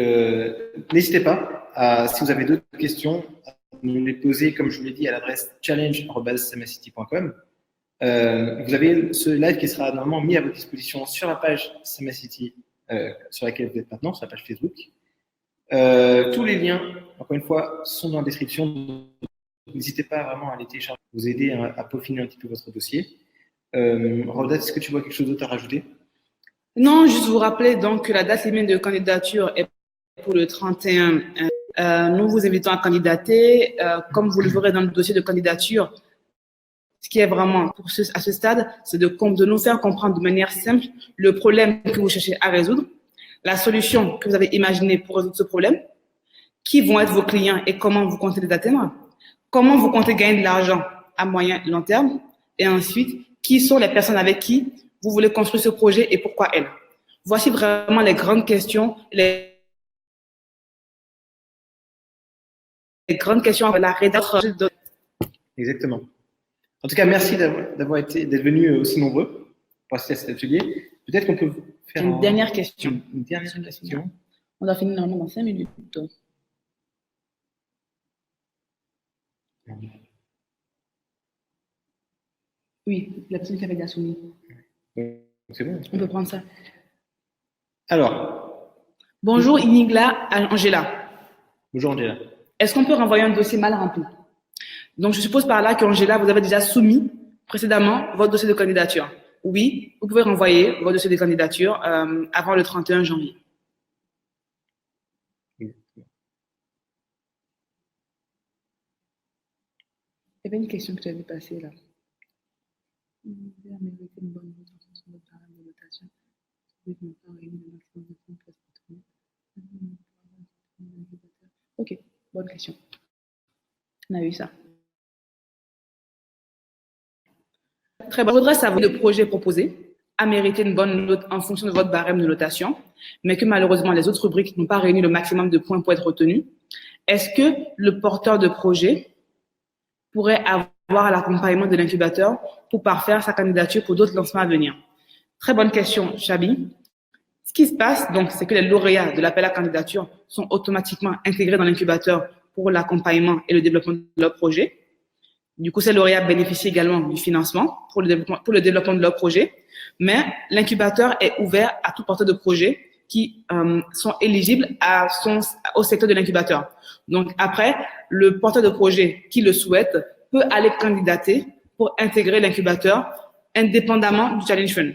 n'hésitez pas, si vous avez d'autres questions, à nous les poser, comme je vous l'ai dit, à l'adresse challenge@samacity.com. Vous avez ce live qui sera normalement mis à votre disposition sur la page Samacity, sur laquelle vous êtes maintenant, sur la page Facebook. Tous les liens, encore une fois, sont dans la description. N'hésitez pas vraiment à les télécharger, vous aider à peaufiner un petit peu votre dossier. Rodat, est-ce que tu vois quelque chose d'autre à rajouter? Non, juste vous rappeler donc que la date limite de candidature est pour le 31. Nous vous invitons à candidater. Comme vous le verrez dans le dossier de candidature, ce qui est vraiment à ce stade, c'est de nous faire comprendre de manière simple le problème que vous cherchez à résoudre, la solution que vous avez imaginée pour résoudre ce problème, qui vont être vos clients et comment vous comptez les atteindre, comment vous comptez gagner de l'argent à moyen et long terme, et ensuite, qui sont les personnes avec qui vous voulez construire ce projet et pourquoi elles. Voici vraiment les grandes questions, les grandes questions à la rédaction. Exactement. En tout cas, merci d'être venus aussi nombreux pour assister à cet atelier. Peut-être qu'on peut faire une dernière question. Une dernière question. On doit finir normalement dans 5 minutes. Oui, la personne qui avait déjà soumis. C'est bon. On peut prendre ça. Alors. Bonjour Inigla Angela. Bonjour Angela. Est-ce qu'on peut renvoyer un dossier mal rempli? Donc, je suppose par là qu'Angela, vous avez déjà soumis précédemment votre dossier de candidature. Oui, vous pouvez renvoyer votre dossier de candidature avant le 31 janvier. Il y avait une question que tu avais passée là. Ok, bonne question. On a eu ça. Très bien. Je voudrais savoir le projet proposé a mérité une bonne note en fonction de votre barème de notation, mais que malheureusement les autres rubriques n'ont pas réuni le maximum de points pour être retenus. Est-ce que le porteur de projet pourrait avoir l'accompagnement de l'incubateur pour parfaire sa candidature pour d'autres lancements à venir? Très bonne question, Chabi. Ce qui se passe, donc, c'est que les lauréats de l'appel à candidature sont automatiquement intégrés dans l'incubateur pour l'accompagnement et le développement de leur projet. Du coup, ces lauréats bénéficient également du financement pour le développement de leur projet, mais l'incubateur est ouvert à tout porteur de projet qui sont éligibles au secteur de l'incubateur. Donc, après, le porteur de projet qui le souhaite peut aller candidater pour intégrer l'incubateur indépendamment du Challenge Fund.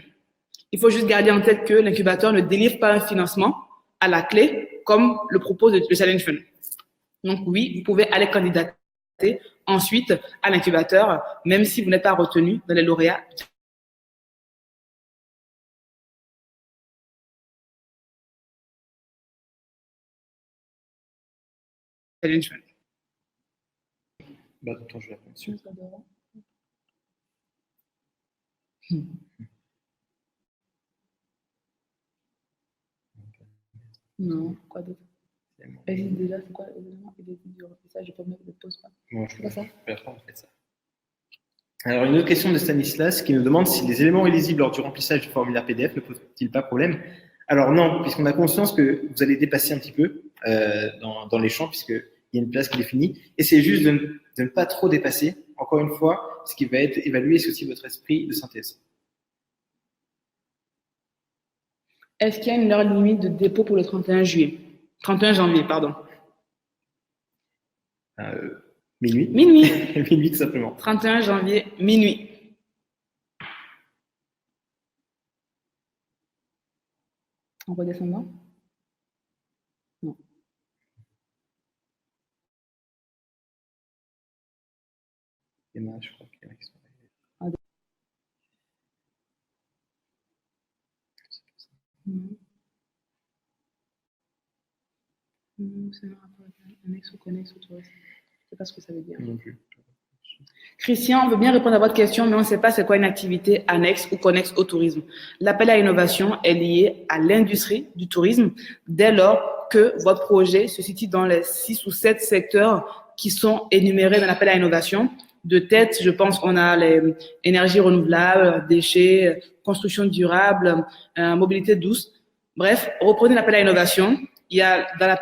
Il faut juste garder en tête que l'incubateur ne délivre pas un financement à la clé comme le propose le Challenge Fund. Donc oui, vous pouvez aller candidater ensuite à l'incubateur, même si vous n'êtes pas retenu dans les lauréats. Challenge Fund. Bah, attends, je vais répondre dessus. Non, quoi d'autre? Déjà, c'est quoi l'élément du remplissage? Je peux mettre le pause pas. Bon, je vais faire ça. Alors, une autre question de Stanislas qui nous demande si les éléments illisibles lors du remplissage du formulaire PDF ne posent-ils pas problème? Alors non, puisqu'on a conscience que vous allez dépasser un petit peu dans les champs, puisqu'il y a une place qui est définie. Et c'est juste de ne pas trop dépasser. Encore une fois, ce qui va être évalué, c'est aussi votre esprit de synthèse. Est-ce qu'il y a une heure limite de dépôt pour le 31 janvier, pardon. Minuit. Minuit. Minuit, tout simplement. 31 janvier, minuit. En redescendant? Non. Il y en a, je crois qu'il y en a qui sont arrivés. C'est un rapport avec annexe ou connexe ou tout ça. Je ne sais pas ce que ça veut dire. Non plus. Christian veut bien répondre à votre question, mais on ne sait pas c'est quoi une activité annexe ou connexe au tourisme. L'appel à innovation est lié à l'industrie du tourisme dès lors que votre projet se situe dans les 6 ou 7 secteurs qui sont énumérés dans l'appel à innovation. De tête, je pense qu'on a les énergies renouvelables, déchets, construction durable, mobilité douce. Bref, reprenez l'appel à innovation. Il y a dans la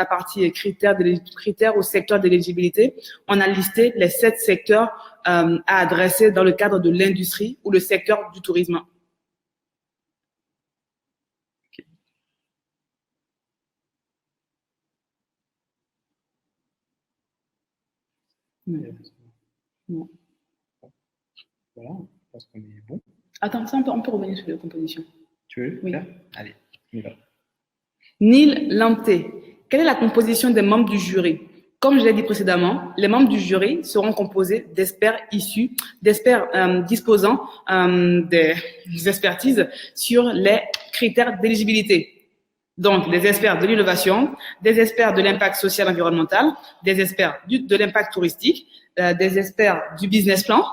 partie critères ou secteurs d'éligibilité, on a listé les 7 secteurs à adresser dans le cadre de l'industrie ou le secteur du tourisme. Okay. Non. Voilà, je pense qu'on est bon. Attends, ça, on peut revenir sur la composition. Tu veux? Oui. Allez, on y va. Neil Lamptey. Quelle est la composition des membres du jury? Comme je l'ai dit précédemment, les membres du jury seront composés d'experts disposant des expertises sur les critères d'éligibilité. Donc, des experts de l'innovation, des experts de l'impact social et environnemental, des experts de l'impact touristique, des experts du business plan,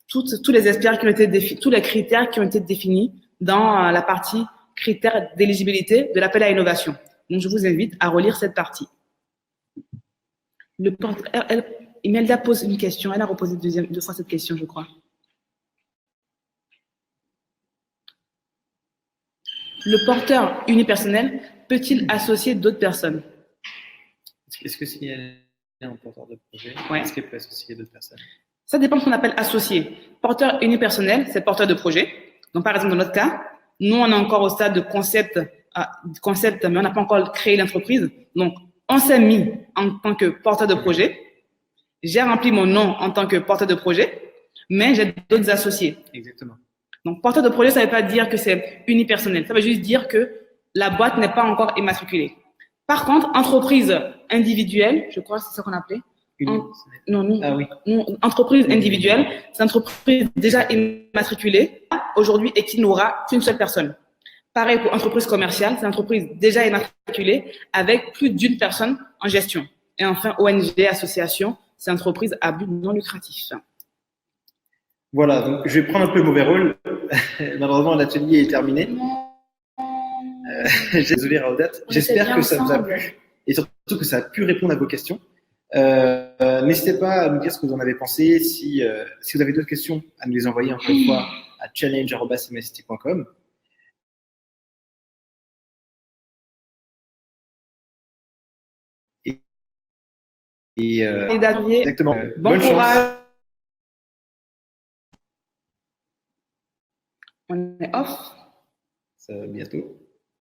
tous les experts qui ont été tous les critères qui ont été définis dans la partie critères d'éligibilité de l'appel à innovation. Donc, je vous invite à relire cette partie. Imelda pose une question. Elle a reposé deux fois cette question, je crois. Le porteur unipersonnel peut-il associer d'autres personnes? Est-ce que s'il y a un porteur de projet, ouais. Est-ce qu'il peut associer d'autres personnes? Ça dépend de ce qu'on appelle associé. Porteur unipersonnel, c'est porteur de projet. Donc, par exemple, dans notre cas, nous, on est encore au stade de concept, mais on n'a pas encore créé l'entreprise. Donc, on s'est mis en tant que porteur de projet. J'ai rempli mon nom en tant que porteur de projet, mais j'ai d'autres associés. Exactement. Donc, porteur de projet, ça ne veut pas dire que c'est unipersonnel. Ça veut juste dire que la boîte n'est pas encore immatriculée. Par contre, entreprise individuelle, je crois que c'est ça qu'on appelait. Entreprise individuelle, c'est une entreprise déjà immatriculée aujourd'hui et qui n'aura qu'une seule personne. Pareil pour entreprise commerciale, c'est une entreprise déjà immatriculée avec plus d'une personne en gestion. Et enfin, ONG, association, c'est une entreprise à but non lucratif. Voilà, donc je vais prendre un peu le mauvais rôle. Malheureusement, l'atelier est terminé. Désolé, Raoudat. J'espère que ça vous a plu et surtout que ça a pu répondre à vos questions. N'hésitez pas à nous dire ce que vous en avez pensé. Si vous avez d'autres questions, à nous les envoyer encore une fois à challenge@mst.com. Exactement. Bon courage. On est off. Ça, bientôt.